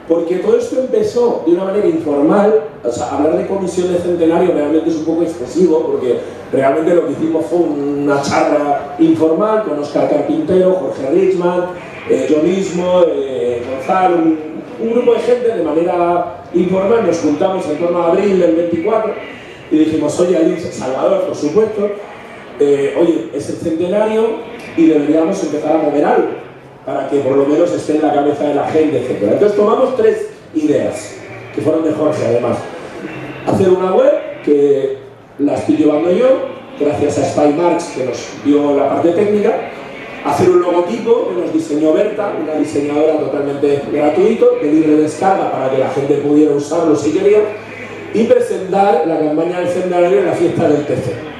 Porque todo esto empezó de una manera informal. O sea, hablar de comisión de centenario realmente es un poco excesivo, porque realmente lo que hicimos fue una charla informal con Óscar Carpintero, Jorge Richman, yo mismo, Gonzalo, un grupo de gente de manera informal. Nos juntamos en torno a abril del 24 y dijimos, oye, ahí Salvador, por supuesto, oye, es el centenario y deberíamos empezar a mover algo para que por lo menos esté en la cabeza de la gente, etc. Entonces tomamos 3 ideas, que fueron de Jorge además. Hacer una web, que la estoy llevando yo, gracias a Spymarks, que nos dio la parte técnica. Hacer un logotipo, que nos diseñó Berta, una diseñadora totalmente gratuito, de libre descarga para que la gente pudiera usarlo si quería. Y presentar la campaña del centenario en la fiesta del TC.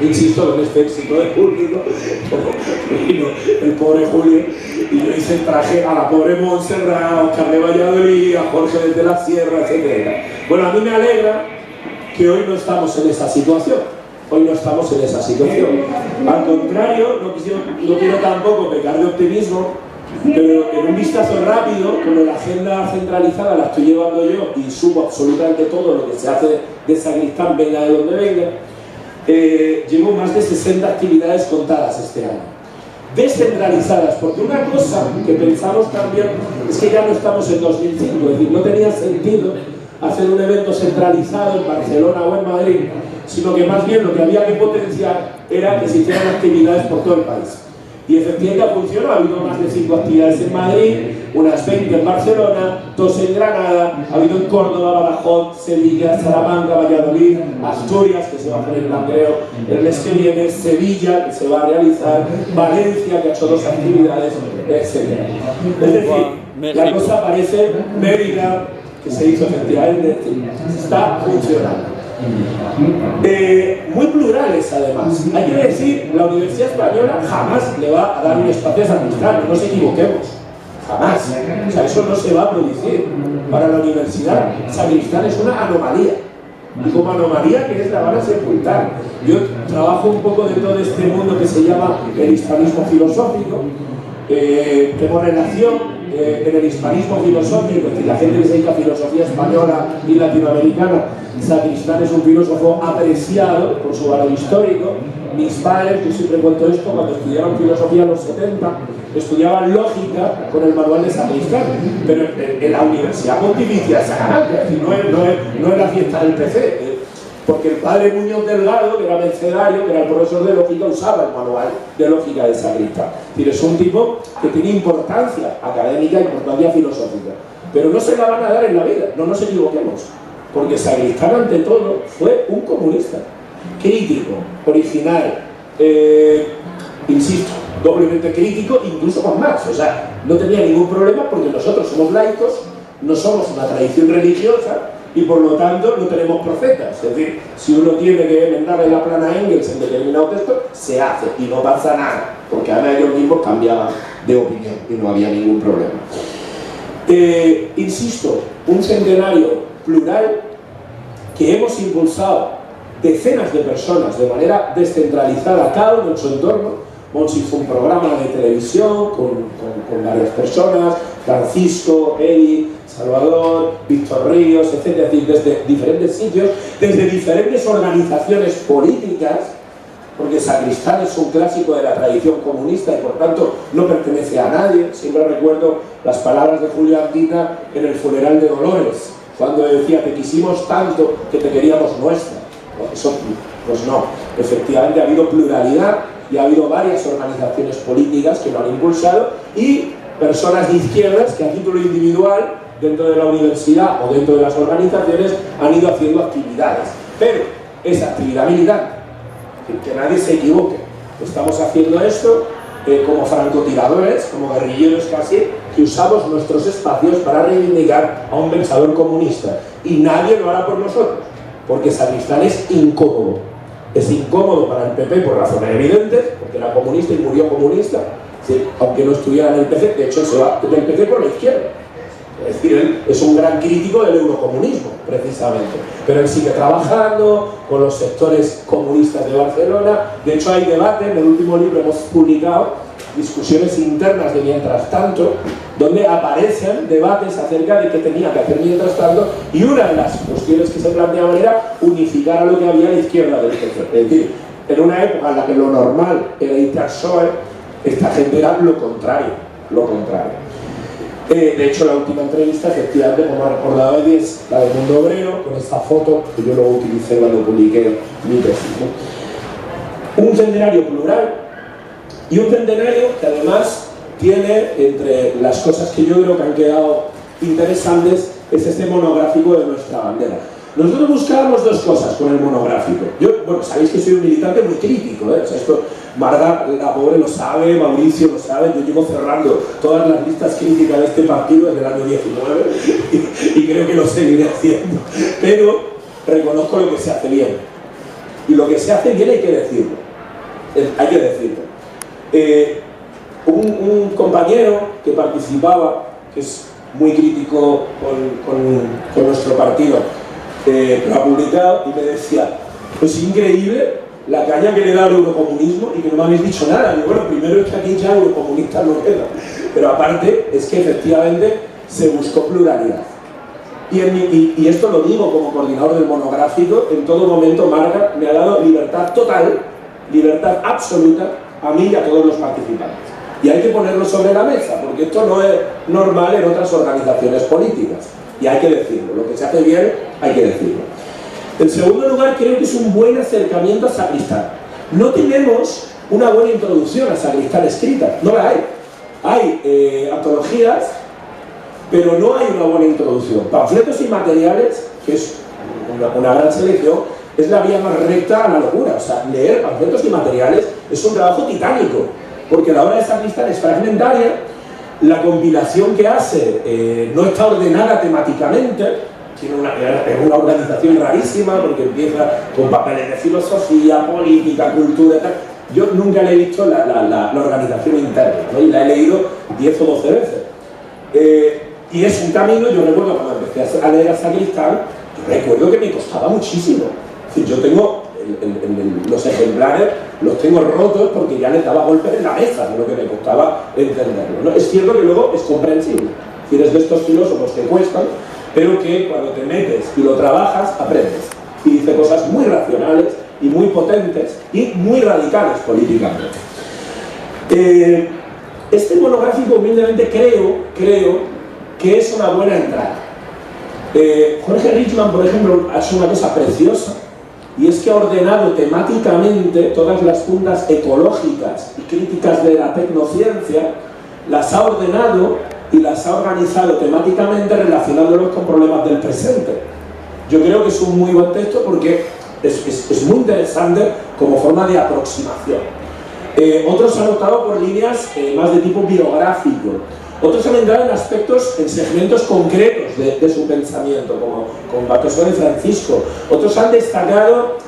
Insisto, con este éxito de público, vino el pobre Julio y yo hice el traje a la pobre Montserrat, a Oscar de Valladolid, a Jorge desde la Sierra, etc. Bueno, a mí me alegra que hoy no estamos en esa situación. Hoy no estamos en esa situación. Al contrario, no quiero tampoco pecar de optimismo, pero en un vistazo rápido, como la agenda centralizada la estoy llevando yo y subo absolutamente todo lo que se hace de Sacristán, venga de donde venga. Llevo más de 60 actividades contadas este año, descentralizadas, porque una cosa que pensamos también es que ya no estamos en 2005, es decir, no tenía sentido hacer un evento centralizado en Barcelona o en Madrid, sino que más bien lo que había que potenciar era que se hicieran actividades por todo el país. Y efectivamente funcionó, ha habido más de 5 actividades en Madrid, unas 20 en Barcelona, 2 en Granada, ha habido en Córdoba, Badajoz, Sevilla, Salamanca, Valladolid, Asturias, que se va a hacer el Langreo el mes que viene, Sevilla, que se va a realizar, Valencia, que ha hecho 2 actividades, etc. Es decir, la cosa parece médica, que se hizo efectivamente, está funcionando. Muy plurales además. Hay que decir, la Universidad Española jamás le va a dar un espacio a Sacristán, no nos equivoquemos, jamás. O sea, eso no se va a producir. Para la universidad, Sacristán es una anomalía. Y como anomalía, que es la van a sepultar. Yo trabajo un poco dentro de este mundo que se llama el hispanismo filosófico. Tengo relación en el hispanismo filosófico, es decir, la gente que se dedica a filosofía española y latinoamericana. Sacristán es un filósofo apreciado por su valor histórico. Mis padres, yo siempre cuento esto, cuando estudiaban filosofía en los 70, estudiaban lógica con el manual de Sacristán, pero en la Universidad Pontificia de Salamanca, es decir, no es la fiesta del PC. Porque el padre Muñoz Delgado, que era mercedario, que era el profesor de lógica, usaba el manual de lógica de Sacristán. Es decir, es un tipo que tiene importancia académica, importancia filosófica, pero no se la van a dar en la vida, no nos equivoquemos, porque Sacristán ante todo fue un comunista, crítico, original, insisto, doblemente crítico, incluso con Marx. O sea, no tenía ningún problema porque nosotros somos laicos, no somos una tradición religiosa, y por lo tanto no tenemos profetas. Es decir, si uno tiene que enmendarle la plana a Engels en determinado texto, se hace y no pasa nada, porque además ellos mismos cambiaban de opinión y no había ningún problema. Insisto, un centenario plural que hemos impulsado decenas de personas de manera descentralizada, cada uno en su entorno. Monsi hizo un programa de televisión con varias personas, Francisco, Eri, Salvador, Víctor Ríos, etcétera, es decir, desde diferentes sitios, desde diferentes organizaciones políticas, porque Sacristán es un clásico de la tradición comunista y por tanto no pertenece a nadie. Siempre recuerdo las palabras de Julio Ardita en el funeral de Dolores, cuando decía: te quisimos tanto que te queríamos nuestra. Eso, pues no, efectivamente ha habido pluralidad y ha habido varias organizaciones políticas que lo han impulsado y personas de izquierdas que a título individual, dentro de la universidad o dentro de las organizaciones, han ido haciendo actividades. Pero esa actividad militante, que nadie se equivoque, estamos haciendo esto como francotiradores, como guerrilleros casi, que usamos nuestros espacios para reivindicar a un pensador comunista, y nadie lo hará por nosotros, porque Sacristán es incómodo. Es incómodo para el PP por razones evidentes, porque era comunista y murió comunista, ¿sí? Aunque no estuviera en el PC. De hecho se va del PC por la izquierda. Es decir, él es un gran crítico del eurocomunismo, precisamente. Pero él sigue trabajando con los sectores comunistas de Barcelona. De hecho, hay debate, en el último libro hemos publicado discusiones internas de Mientras Tanto, donde aparecen debates acerca de qué tenía que hacer Mientras Tanto, y una de las cuestiones que se planteaban era unificar a lo que había a la izquierda del PC. Es decir, en una época en la que lo normal era irte al PSOE, esta gente era lo contrario, lo contrario. De hecho, la última entrevista, efectivamente, como ha recordado Eddie, es la de Mundo Obrero, con esta foto que yo luego utilicé cuando publiqué mi tesis, ¿no? Un centenario plural y un centenario que además tiene, entre las cosas que yo creo que han quedado interesantes, es este monográfico de nuestra bandera. Nosotros buscábamos dos cosas con el monográfico. Yo, bueno, sabéis que soy un militante muy crítico, ¿eh? O sea, esto Marga, la pobre, lo sabe, Mauricio lo sabe, yo llevo cerrando todas las listas críticas de este partido desde el año 19 y creo que lo seguiré haciendo. Pero reconozco lo que se hace bien. Y lo que se hace bien hay que decirlo. Hay que decirlo. Un compañero que participaba, que es muy crítico con nuestro partido, lo ha publicado y me decía: pues increíble la caña que le da al eurocomunismo y que no me habéis dicho nada. Y bueno, primero es que aquí ya eurocomunistas no quedan, pero aparte es que efectivamente se buscó pluralidad. Y esto lo digo como coordinador del monográfico: en todo momento Marga me ha dado libertad total, libertad absoluta a mí y a todos los participantes. Y hay que ponerlo sobre la mesa, porque esto no es normal en otras organizaciones políticas. Y hay que decirlo, lo que se hace bien hay que decirlo. En segundo lugar, creo que es un buen acercamiento a Sacristán. No tenemos una buena introducción a Sacristán escrita, no la hay. Hay antologías, pero no hay una buena introducción. Panfletos y materiales, que es una gran selección, es la vía más recta a la locura. O sea, leer panfletos y materiales es un trabajo titánico, porque la obra de Sacristán es fragmentaria, la compilación que hace no está ordenada temáticamente, tiene una organización rarísima, porque empieza con papeles de filosofía, política, cultura y tal. Yo nunca le he visto la organización interna, ¿no? Y la he leído 10 o 12 veces. Y es un camino. Yo recuerdo cuando empecé a leer a Sacristán, yo recuerdo que me costaba muchísimo. Es decir, yo tengo los ejemplares, los tengo rotos porque ya les daba golpes en la mesa de lo que me costaba entenderlo, ¿no? Es cierto que luego es comprensible. Es decir, es de estos filósofos que cuestan, pero que cuando te metes y lo trabajas, aprendes. Y dice cosas muy racionales y muy potentes y muy radicales políticamente. Este monográfico, humildemente, creo que es una buena entrada. Jorge Richman, por ejemplo, ha hecho una cosa preciosa, y es que ha ordenado temáticamente todas las puntas ecológicas y críticas de la tecnociencia, las ha ordenado y las ha organizado temáticamente relacionándolos con problemas del presente. Yo creo que es un muy buen texto porque es muy interesante como forma de aproximación. Otros han optado por líneas más de tipo biográfico. Otros han entrado en aspectos, en segmentos concretos de su pensamiento, como con Baqueso de Francisco. Otros han destacado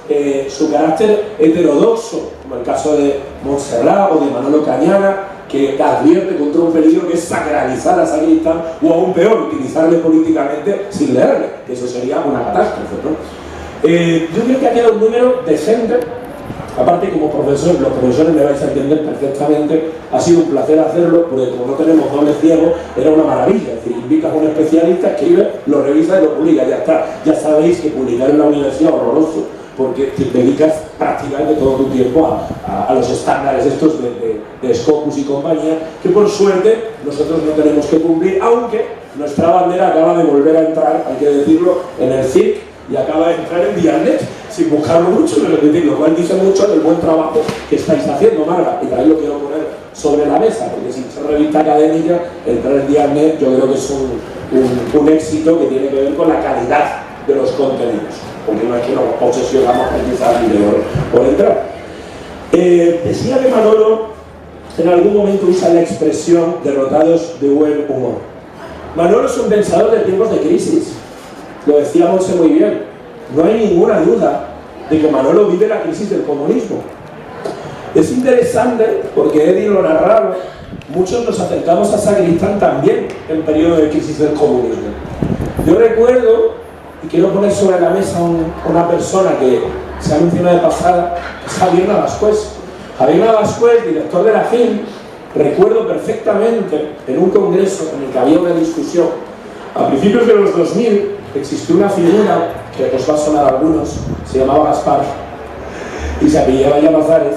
su carácter heterodoxo, como el caso de Montserrat o de Manolo Cañana, que advierte contra un peligro que es sacralizar a Sacristán, o aún peor, utilizarle políticamente sin leerle, que eso sería una catástrofe, ¿no? Yo creo que ha quedado un número decente, Aparte, como profesor, los profesores me vais a entender perfectamente, ha sido un placer hacerlo, porque como no tenemos doble ciego, era una maravilla. Es decir, invitas a un especialista, escribe, lo revisa y lo publica, ya está. Ya sabéis que publicar en la universidad es horroroso, porque te dedicas prácticamente todo tu tiempo a los estándares estos de Scopus y compañía, que por suerte nosotros no tenemos que cumplir, aunque nuestra bandera acaba de volver a entrar, hay que decirlo, en el CIRC, y acaba de entrar en Dialnet, sin buscarlo mucho, lo cual dice mucho del buen trabajo que estáis haciendo, Marga, y también lo quiero poner sobre la mesa, porque sin ser revista académica, entrar en Dialnet yo creo que es un éxito que tiene que ver con la calidad de los contenidos, porque no es que nos obsesionamos precisamente por entrar. Decía que Manolo en algún momento usa la expresión derrotados de buen humor. Manolo es un pensador de tiempos de crisis, lo decía Monse muy bien. No hay ninguna duda de que Manolo vive la crisis del comunismo. Es interesante porque Eddie lo narraba, muchos nos acercamos a Sacristán también en periodo de crisis del comunismo. Yo recuerdo, y quiero poner sobre la mesa una persona que se ha mencionado de pasada, es Javier Navascués. Javier Navascués, director de la FIM, recuerdo perfectamente en un congreso en el que había una discusión, a principios de los 2000, existió una figura que os va a sonar a algunos, se llamaba Gaspar y se apellidaba Llamazares.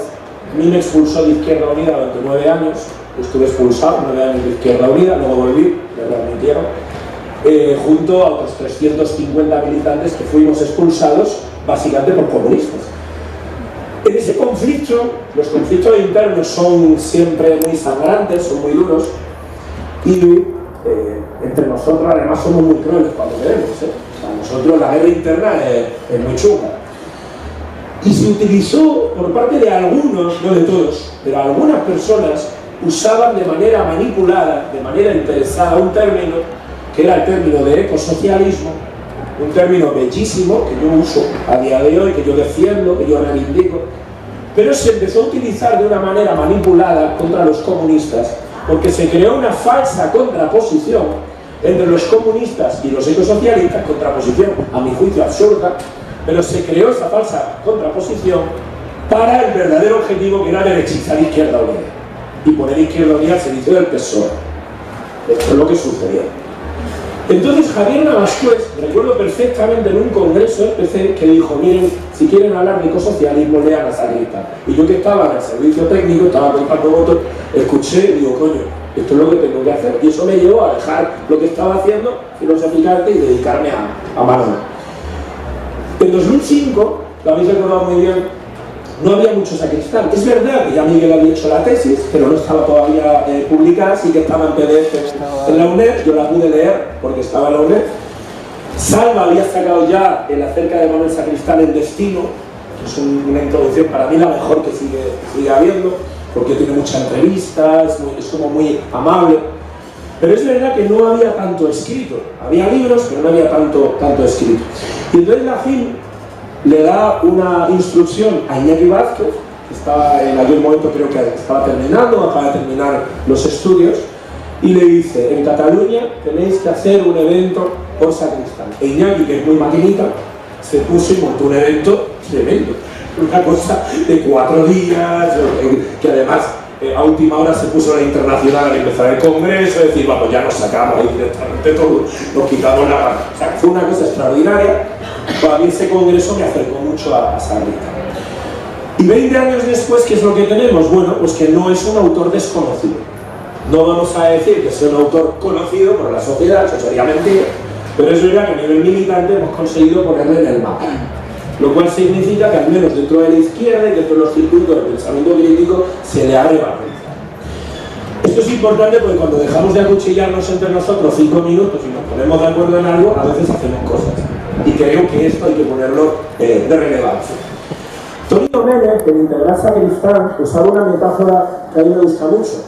A mí me expulsó de Izquierda Unida durante 9 años, estuve expulsado 9 años de Izquierda Unida, luego volví, me readmitieron, junto a otros 350 militantes que fuimos expulsados básicamente por comunistas. En ese conflicto, los conflictos internos son siempre muy sangrantes, son muy duros, y entre nosotros además somos muy crueles cuando queremos, Para nosotros la guerra interna es muy chunga. Y se utilizó por parte de algunos, no de todos, pero algunas personas usaban de manera manipulada, de manera interesada, un término que era el término de ecosocialismo, un término bellísimo que yo uso a día de hoy, que yo defiendo, que yo reivindico, pero se empezó a utilizar de una manera manipulada contra los comunistas, porque se creó una falsa contraposición entre los comunistas y los ecosocialistas, contraposición a mi juicio absurda, pero se creó esa falsa contraposición para el verdadero objetivo, que era derechizar Izquierda Unida y poner Izquierda Unida al servicio del PSOE. Esto es lo que sucedió. Entonces Javier Navascués, recuerdo perfectamente en un congreso del PC, que dijo: miren, si quieren hablar de ecosocialismo, lean a Sacristán. Y yo, que estaba en el servicio técnico, estaba contando votos, escuché y digo: coño, esto es lo que tengo que hacer. Y eso me llevó a dejar lo que estaba haciendo, filosóficamente, y dedicarme a Manolo. En 2005, lo habéis recordado muy bien, no había mucho Sacristán. Es verdad que ya Miguel había hecho la tesis, pero no estaba todavía publicada, sí que estaba en PDF en la UNED, yo la pude leer porque estaba en la UNED. Salva había sacado ya el acerca de Manuel Sacristán en Destino, que es una introducción para mí la mejor que sigue habiendo, porque tiene mucha entrevista, es como muy amable. Pero es verdad que no había tanto escrito, había libros, pero no había tanto escrito. Y entonces la FIM le da una instrucción a Iñaki Vázquez, que estaba en aquel momento, creo que estaba terminando, acaba de terminar los estudios, y le dice: en Cataluña tenéis que hacer un evento por Sacristán. E Iñaki, que es muy maquinita, se puso y montó un evento tremendo, una cosa de 4 días, que además a última hora se puso la internacional al empezar el congreso, es decir, pues ya nos sacamos ahí directamente todo, nos quitamos la mano. O sea, fue una cosa extraordinaria. Para mí ese congreso me acercó mucho a Sacristán. Y 20 años después, ¿qué es lo que tenemos? Bueno, pues que no es un autor desconocido. No vamos a decir que sea un autor conocido por la sociedad, eso sería mentira, pero es verdad que a nivel militante hemos conseguido ponerle en el mapa. Lo cual significa que al menos dentro de la izquierda y dentro de los circuitos del pensamiento crítico se le abre valor. Esto es importante porque cuando dejamos de acuchillarnos entre nosotros 5 minutos y nos ponemos de acuerdo en algo, a veces hacemos cosas. Y creo que esto hay que ponerlo de relevancia. Tonino Ménez, en Integrar Sacristán, usaba una metáfora que a mí me gusta mucho.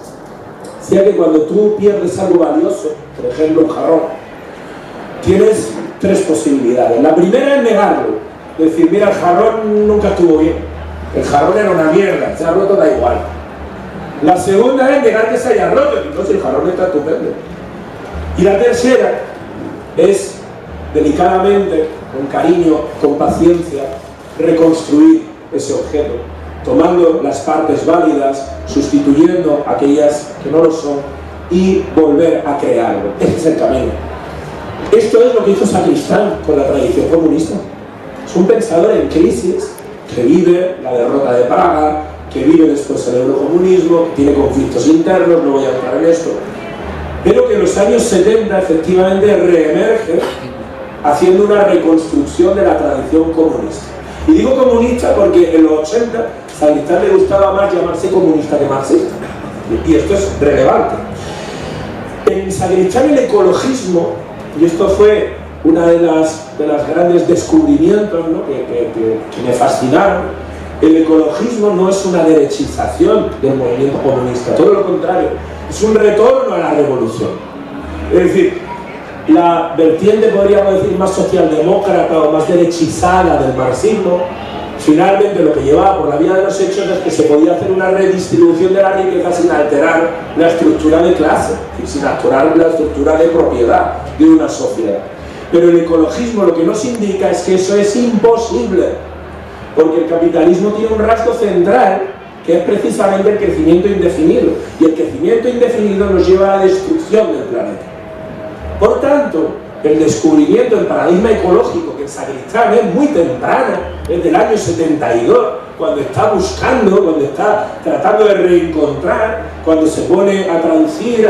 Decía que cuando tú pierdes algo valioso, por ejemplo un jarrón, tienes 3 posibilidades. La primera es negarlo. Es decir, mira, el jarrón nunca estuvo bien, el jarrón era una mierda, se ha roto, da igual. La segunda es negar que se haya roto, entonces el jarrón está estupendo. Y la tercera es, delicadamente, con cariño, con paciencia, reconstruir ese objeto tomando las partes válidas, sustituyendo aquellas que no lo son y volver a crearlo. Ese es el camino. Esto es lo que hizo Sacristán con la tradición comunista. Es un pensador en crisis que vive la derrota de Praga, que vive después el eurocomunismo, que tiene conflictos internos, no voy a entrar en esto, pero que en los años 70 efectivamente reemerge haciendo una reconstrucción de la tradición comunista. Y digo comunista porque en los 80 a Sacristán le gustaba más llamarse comunista que marxista, y esto es relevante. En Sacristán el ecologismo, y esto fue una de las grandes descubrimientos, ¿no? que me fascinaron, el ecologismo no es una derechización del movimiento comunista, todo lo contrario, es un retorno a la revolución. Es decir, la vertiente, podríamos decir, más socialdemócrata o más derechizada del marxismo, finalmente lo que llevaba por la vía de los hechos es que se podía hacer una redistribución de la riqueza sin alterar la estructura de clase y sin alterar la estructura de propiedad de una sociedad. Pero el ecologismo lo que nos indica es que eso es imposible, porque el capitalismo tiene un rasgo central que es precisamente el crecimiento indefinido, y el crecimiento indefinido nos lleva a la destrucción del planeta. Por tanto, el descubrimiento del paradigma ecológico, que en Sacristán es muy temprano, es del año 72, cuando está buscando, cuando está tratando de reencontrar, cuando se pone a traducir,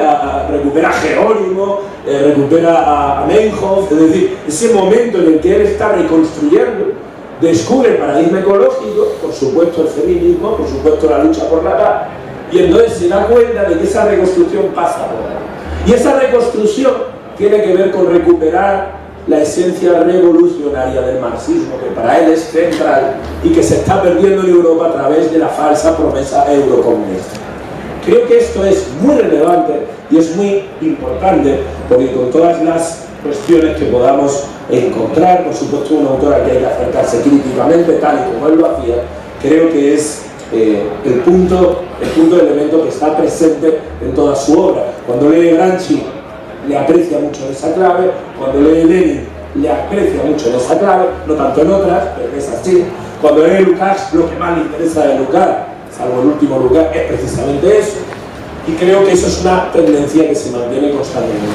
recupera a Jerónimo, recupera a Meinhof, es decir, ese momento en el que él está reconstruyendo, descubre el paradigma ecológico, por supuesto el feminismo, por supuesto la lucha por la paz, y entonces se da cuenta de que esa reconstrucción pasa por ahí. Y esa reconstrucción tiene que ver con recuperar la esencia revolucionaria del marxismo, que para él es central y que se está perdiendo en Europa a través de la falsa promesa eurocomunista. Creo que esto es muy relevante y es muy importante, porque con todas las cuestiones que podamos encontrar, por supuesto una autora que hay que acercarse críticamente, tal y como él lo hacía, creo que es el punto de elemento que está presente en toda su obra. Cuando lee Gramsci le aprecia mucho en esa clave, cuando lee Lenin le aprecia mucho en esa clave, no tanto en otras, pero es así. Cuando lee Lukács, lo que más le interesa de Lukács, salvo el último Lukács, es precisamente eso. Y creo que eso es una tendencia que se mantiene constantemente.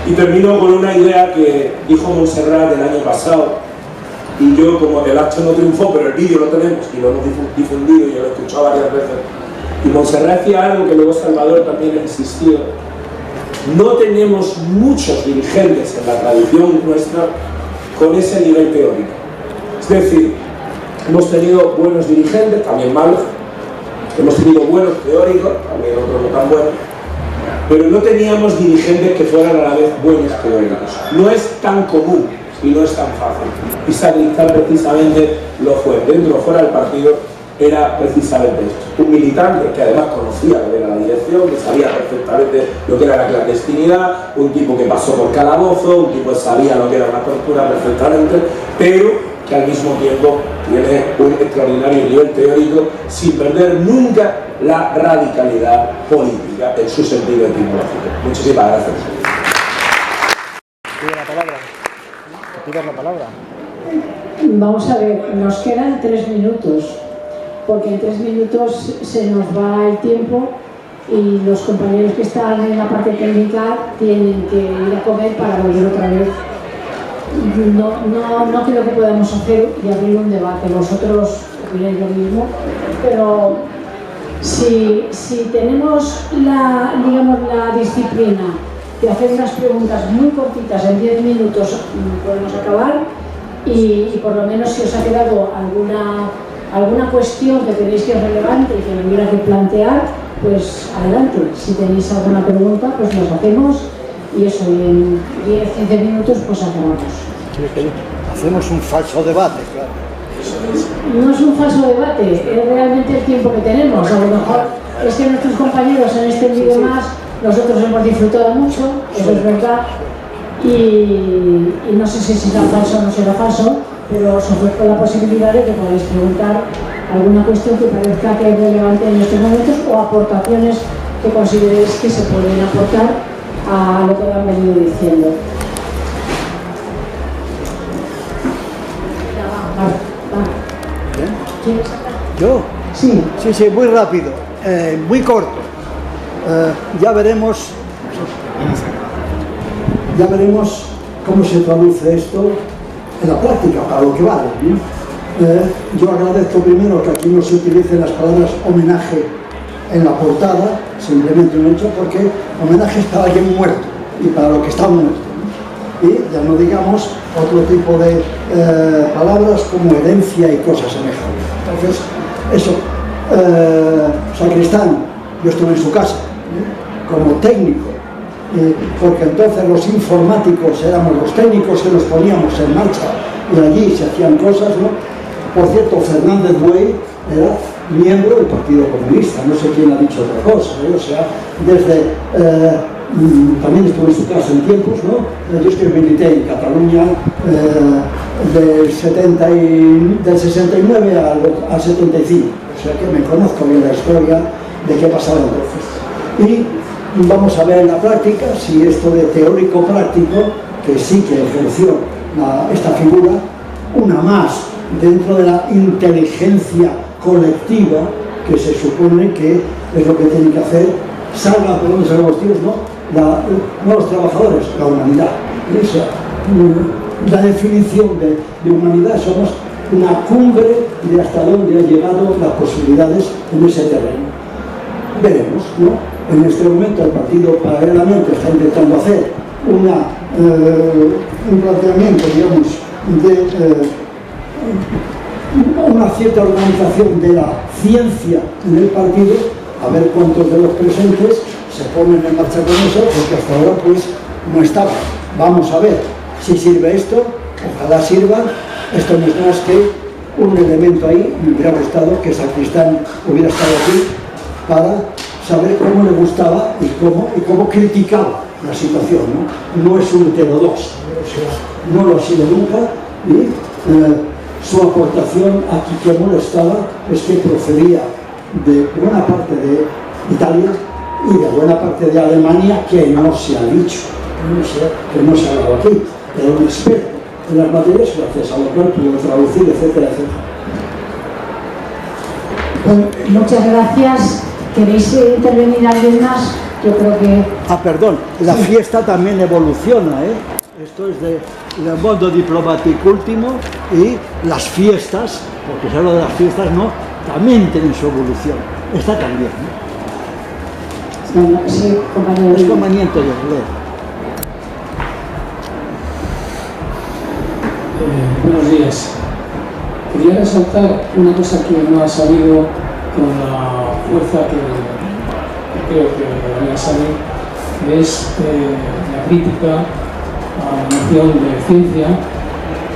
Y termino con una idea que dijo Montserrat el año pasado, y yo, como el acto no triunfó, pero el vídeo lo tenemos y lo hemos difundido y yo lo he escuchado varias veces, y Montserrat decía algo que luego Salvador también insistió: no tenemos muchos dirigentes en la tradición nuestra con ese nivel teórico. Es decir, hemos tenido buenos dirigentes, también malos, hemos tenido buenos teóricos, también otros no tan buenos, pero no teníamos dirigentes que fueran a la vez buenos teóricos. No es tan común y no es tan fácil. Y Sacristán precisamente lo fue. Dentro o fuera del partido era precisamente esto. Un militante que además conocía lo que era la dirección, que sabía perfectamente lo que era la clandestinidad, un tipo que pasó por calabozo, un tipo que sabía lo que era una tortura perfectamente, pero que al mismo tiempo tiene un extraordinario nivel teórico sin perder nunca la radicalidad política en su sentido etimológico. Muchísimas gracias. Pide la palabra. ¿Pides la palabra? Vamos a ver, nos quedan 3 minutos, porque en 3 minutos se nos va el tiempo y los compañeros que están en la parte técnica tienen que ir a comer para volver otra vez. No creo que podamos hacer y abrir un debate, vosotros opináis lo mismo, pero si tenemos la disciplina de hacer unas preguntas muy cortitas, en 10 minutos podemos acabar, y por lo menos si os ha quedado alguna cuestión que tenéis que es relevante y que me hubiera que plantear, pues adelante. Si tenéis alguna pregunta, pues nos hacemos, y eso, y en 10-15 minutos pues acabamos. Hacemos un falso debate, claro. No es un falso debate, es realmente el tiempo que tenemos. A lo mejor es que nuestros compañeros han extendido más, nosotros hemos disfrutado mucho, eso es verdad, y no sé si será falso o no será falso, pero os ofrezco la posibilidad de que podáis preguntar alguna cuestión que parezca que es relevante en estos momentos, o aportaciones que consideréis que se pueden aportar a lo que han venido diciendo. Va. ¿Quieres sacar? ¿Yo? Sí. Sí, muy rápido, muy corto. Ya veremos cómo se traduce esto en la práctica, para lo que vale, ¿no? Yo agradezco primero que aquí no se utilicen las palabras homenaje en la portada, simplemente un hecho, porque homenaje es para alguien muerto y para lo que está muerto, ¿no? Y ya no digamos otro tipo de palabras como herencia y cosas semejantes. Entonces, eso, sacristán, yo estuve en su casa, como técnico, porque entonces los informáticos éramos los técnicos que nos poníamos en marcha y allí se hacían cosas, ¿no? Por cierto, Fernández Buey era miembro del Partido Comunista, no sé quién ha dicho otra cosa, ¿no? O sea, desde... también estuve en su casa en tiempos, ¿no? Yo es que milité en Cataluña del 69 al 75, o sea que me conozco bien la historia de qué pasaba entonces. Y vamos a ver en la práctica si esto de teórico-práctico, que sí que ejerció esta figura, una más dentro de la inteligencia colectiva que se supone que es lo que tienen que hacer, salga por donde salgan los tiros, ¿no? No los trabajadores, la humanidad. Esa, la definición de humanidad, somos una cumbre de hasta dónde han llegado las posibilidades en ese terreno. Veremos, ¿no? En este momento el partido paralelamente está intentando hacer un planteamiento, digamos, de una cierta organización de la ciencia en el partido, a ver cuántos de los presentes se ponen en marcha con eso, porque hasta ahora pues no estaba. Vamos a ver si sirve esto, ojalá sirva. Esto no es más que un elemento ahí. Me hubiera gustado que Sacristán hubiera estado aquí para saber cómo le gustaba y cómo criticaba la situación, ¿no? No es un dedo dos, o sea, no lo ha sido nunca, y su aportación aquí que molestaba es que procedía de buena parte de Italia y de buena parte de Alemania, que no se ha dicho, que no se ha hablado aquí. Era un experto en las materias, gracias a lo cual pudo traducir, etcétera, etcétera. Pues, muchas gracias. ¿Queréis intervenir alguien más? Yo creo que... Perdón, la fiesta también evoluciona, ¿eh? Esto es del mundo diplomático último, y las fiestas, porque se habla de las fiestas, ¿no? También tienen su evolución. Esta también, ¿no? Sí, compañero. Es conveniente de leer. Buenos días. Quería resaltar una cosa que no ha salido con la fuerza que creo que debería salir, que es la crítica a la noción de ciencia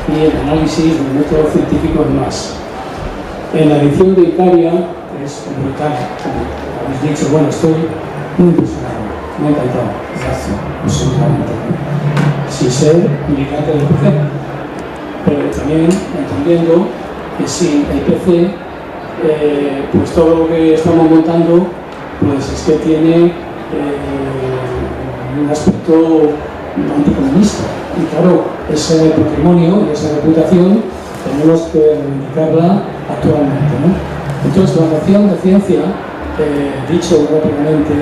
y el análisis del método científico en más. En la edición de Icaria, que es brutal, como habéis dicho, bueno, estoy muy impresionado, me ha encantado, gracias, absolutamente, sin ser militante del PC, pero también entendiendo que sin el PC, pues todo lo que estamos montando, pues es que tiene un aspecto anticomunista, y claro, ese patrimonio y esa reputación tenemos que reivindicarla actualmente, ¿no? Entonces, la noción de ciencia, dicho rápidamente,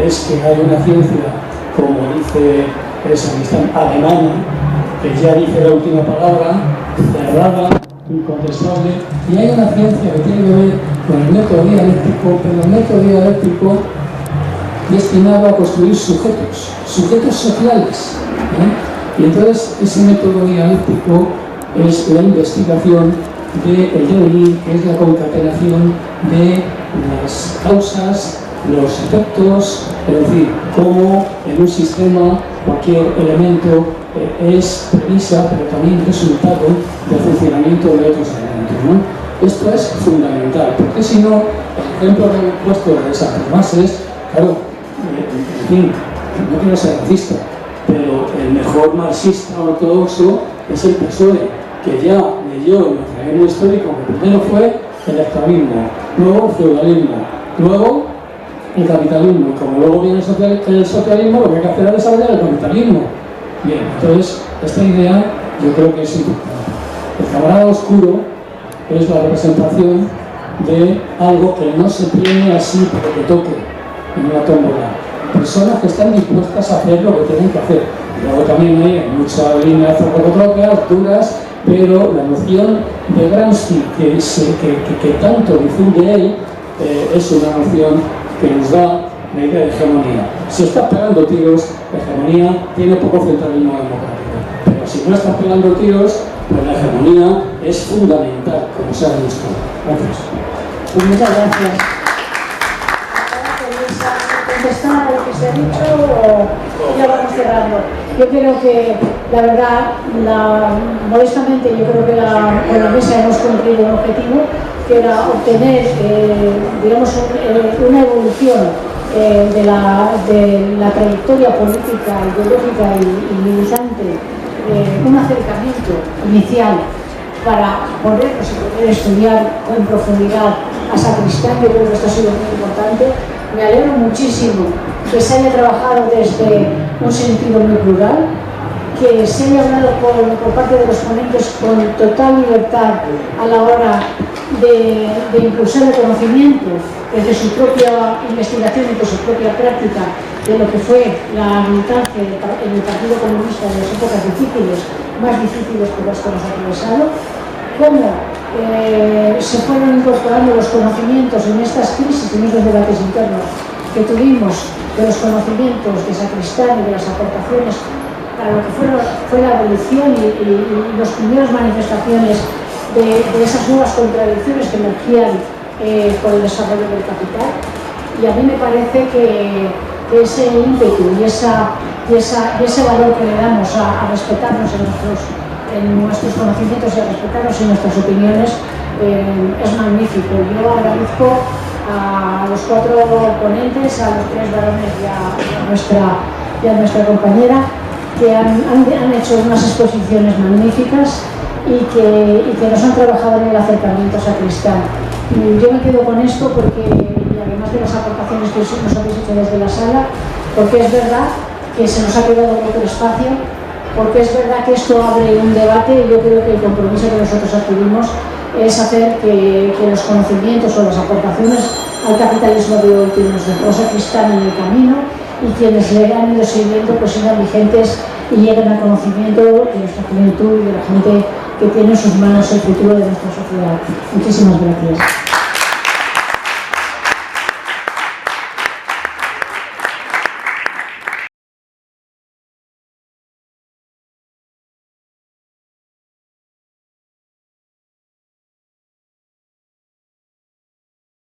es que hay una ciencia, como dice Sacristán, alemana, que ya dice la última palabra, cerrada, incontestable, y hay una ciencia que tiene que ver con el método dialéctico, pero el método dialéctico destinado a construir sujetos sociales, ¿eh? Y entonces ese método dialéctico es la investigación del devenir, que es la concatenación de las causas, los efectos, es decir, cómo en un sistema cualquier elemento es premisa, pero también resultado del funcionamiento de otros elementos, ¿no? Esto es fundamental, porque si no, el ejemplo que he puesto de esas bases, claro, en fin, no quiero ser racista, pero el mejor marxista ortodoxo es el PSOE, que ya leyó el materialismo histórico, que primero fue el esclavismo, luego el feudalismo, luego el capitalismo, y como luego viene el socialismo, lo que hay que hacer es desarrollar el capitalismo. Bien, entonces, esta idea yo creo que es importante. El camarada oscuro es la representación de algo que no se premie así porque toque en una tómbola. Personas que están dispuestas a hacer lo que tienen que hacer. Y luego también hay muchas líneas farmacotrocas, duras, pero la noción de Gramsci que tanto difunde él es una noción que nos da la idea de hegemonía. Si estás pegando tiros, la hegemonía tiene poco centralismo democrático. Pero si no estás pegando tiros, pues la hegemonía es fundamental, como se ha visto. Gracias. Pues muchas gracias. ¿Contestar a lo que se ha dicho o ya vamos cerrando? Yo creo que, la verdad, modestamente, yo creo que con la mesa hemos cumplido un objetivo, que era obtener, digamos, una evolución de la trayectoria política, ideológica y militante, un acercamiento inicial para ponernos y poder estudiar en profundidad a Sacristán. Yo creo que esto ha sido muy importante. Me alegro muchísimo que se haya trabajado desde un sentido muy plural, que se haya hablado por parte de los ponentes con total libertad a la hora de impulsar el conocimiento desde su propia investigación y de su propia práctica de lo que fue la militancia en el Partido Comunista de las épocas difíciles, más difíciles que las que hemos atravesado, cómo se fueron incorporando los conocimientos en estas crisis, en estos debates internos que tuvimos de los conocimientos de Sacristán y de las aportaciones para lo que fue la evolución y las primeras manifestaciones de esas nuevas contradicciones que emergían por el desarrollo del capital. Y a mí me parece que ese ímpetu y ese valor que le damos a respetarnos en nuestros conocimientos y a respetarnos en nuestras opiniones es magnífico. Yo agradezco a los 4 ponentes, a los 3 varones y a nuestra compañera, que han hecho unas exposiciones magníficas y que nos han trabajado en el acercamiento a Sacristán. Yo me quedo con esto porque, y además de las aportaciones que nos habéis hecho desde la sala, porque es verdad que se nos ha quedado mucho espacio, porque es verdad que esto abre un debate y yo creo que el compromiso que nosotros adquirimos es hacer que los conocimientos o las aportaciones al capitalismo de hoy que nos dejó Sacristán en el camino y quienes le han ido sirviendo pues sigan vigentes y lleguen al conocimiento de nuestra juventud y de la gente que tiene en sus manos el futuro de nuestra sociedad. Muchísimas gracias.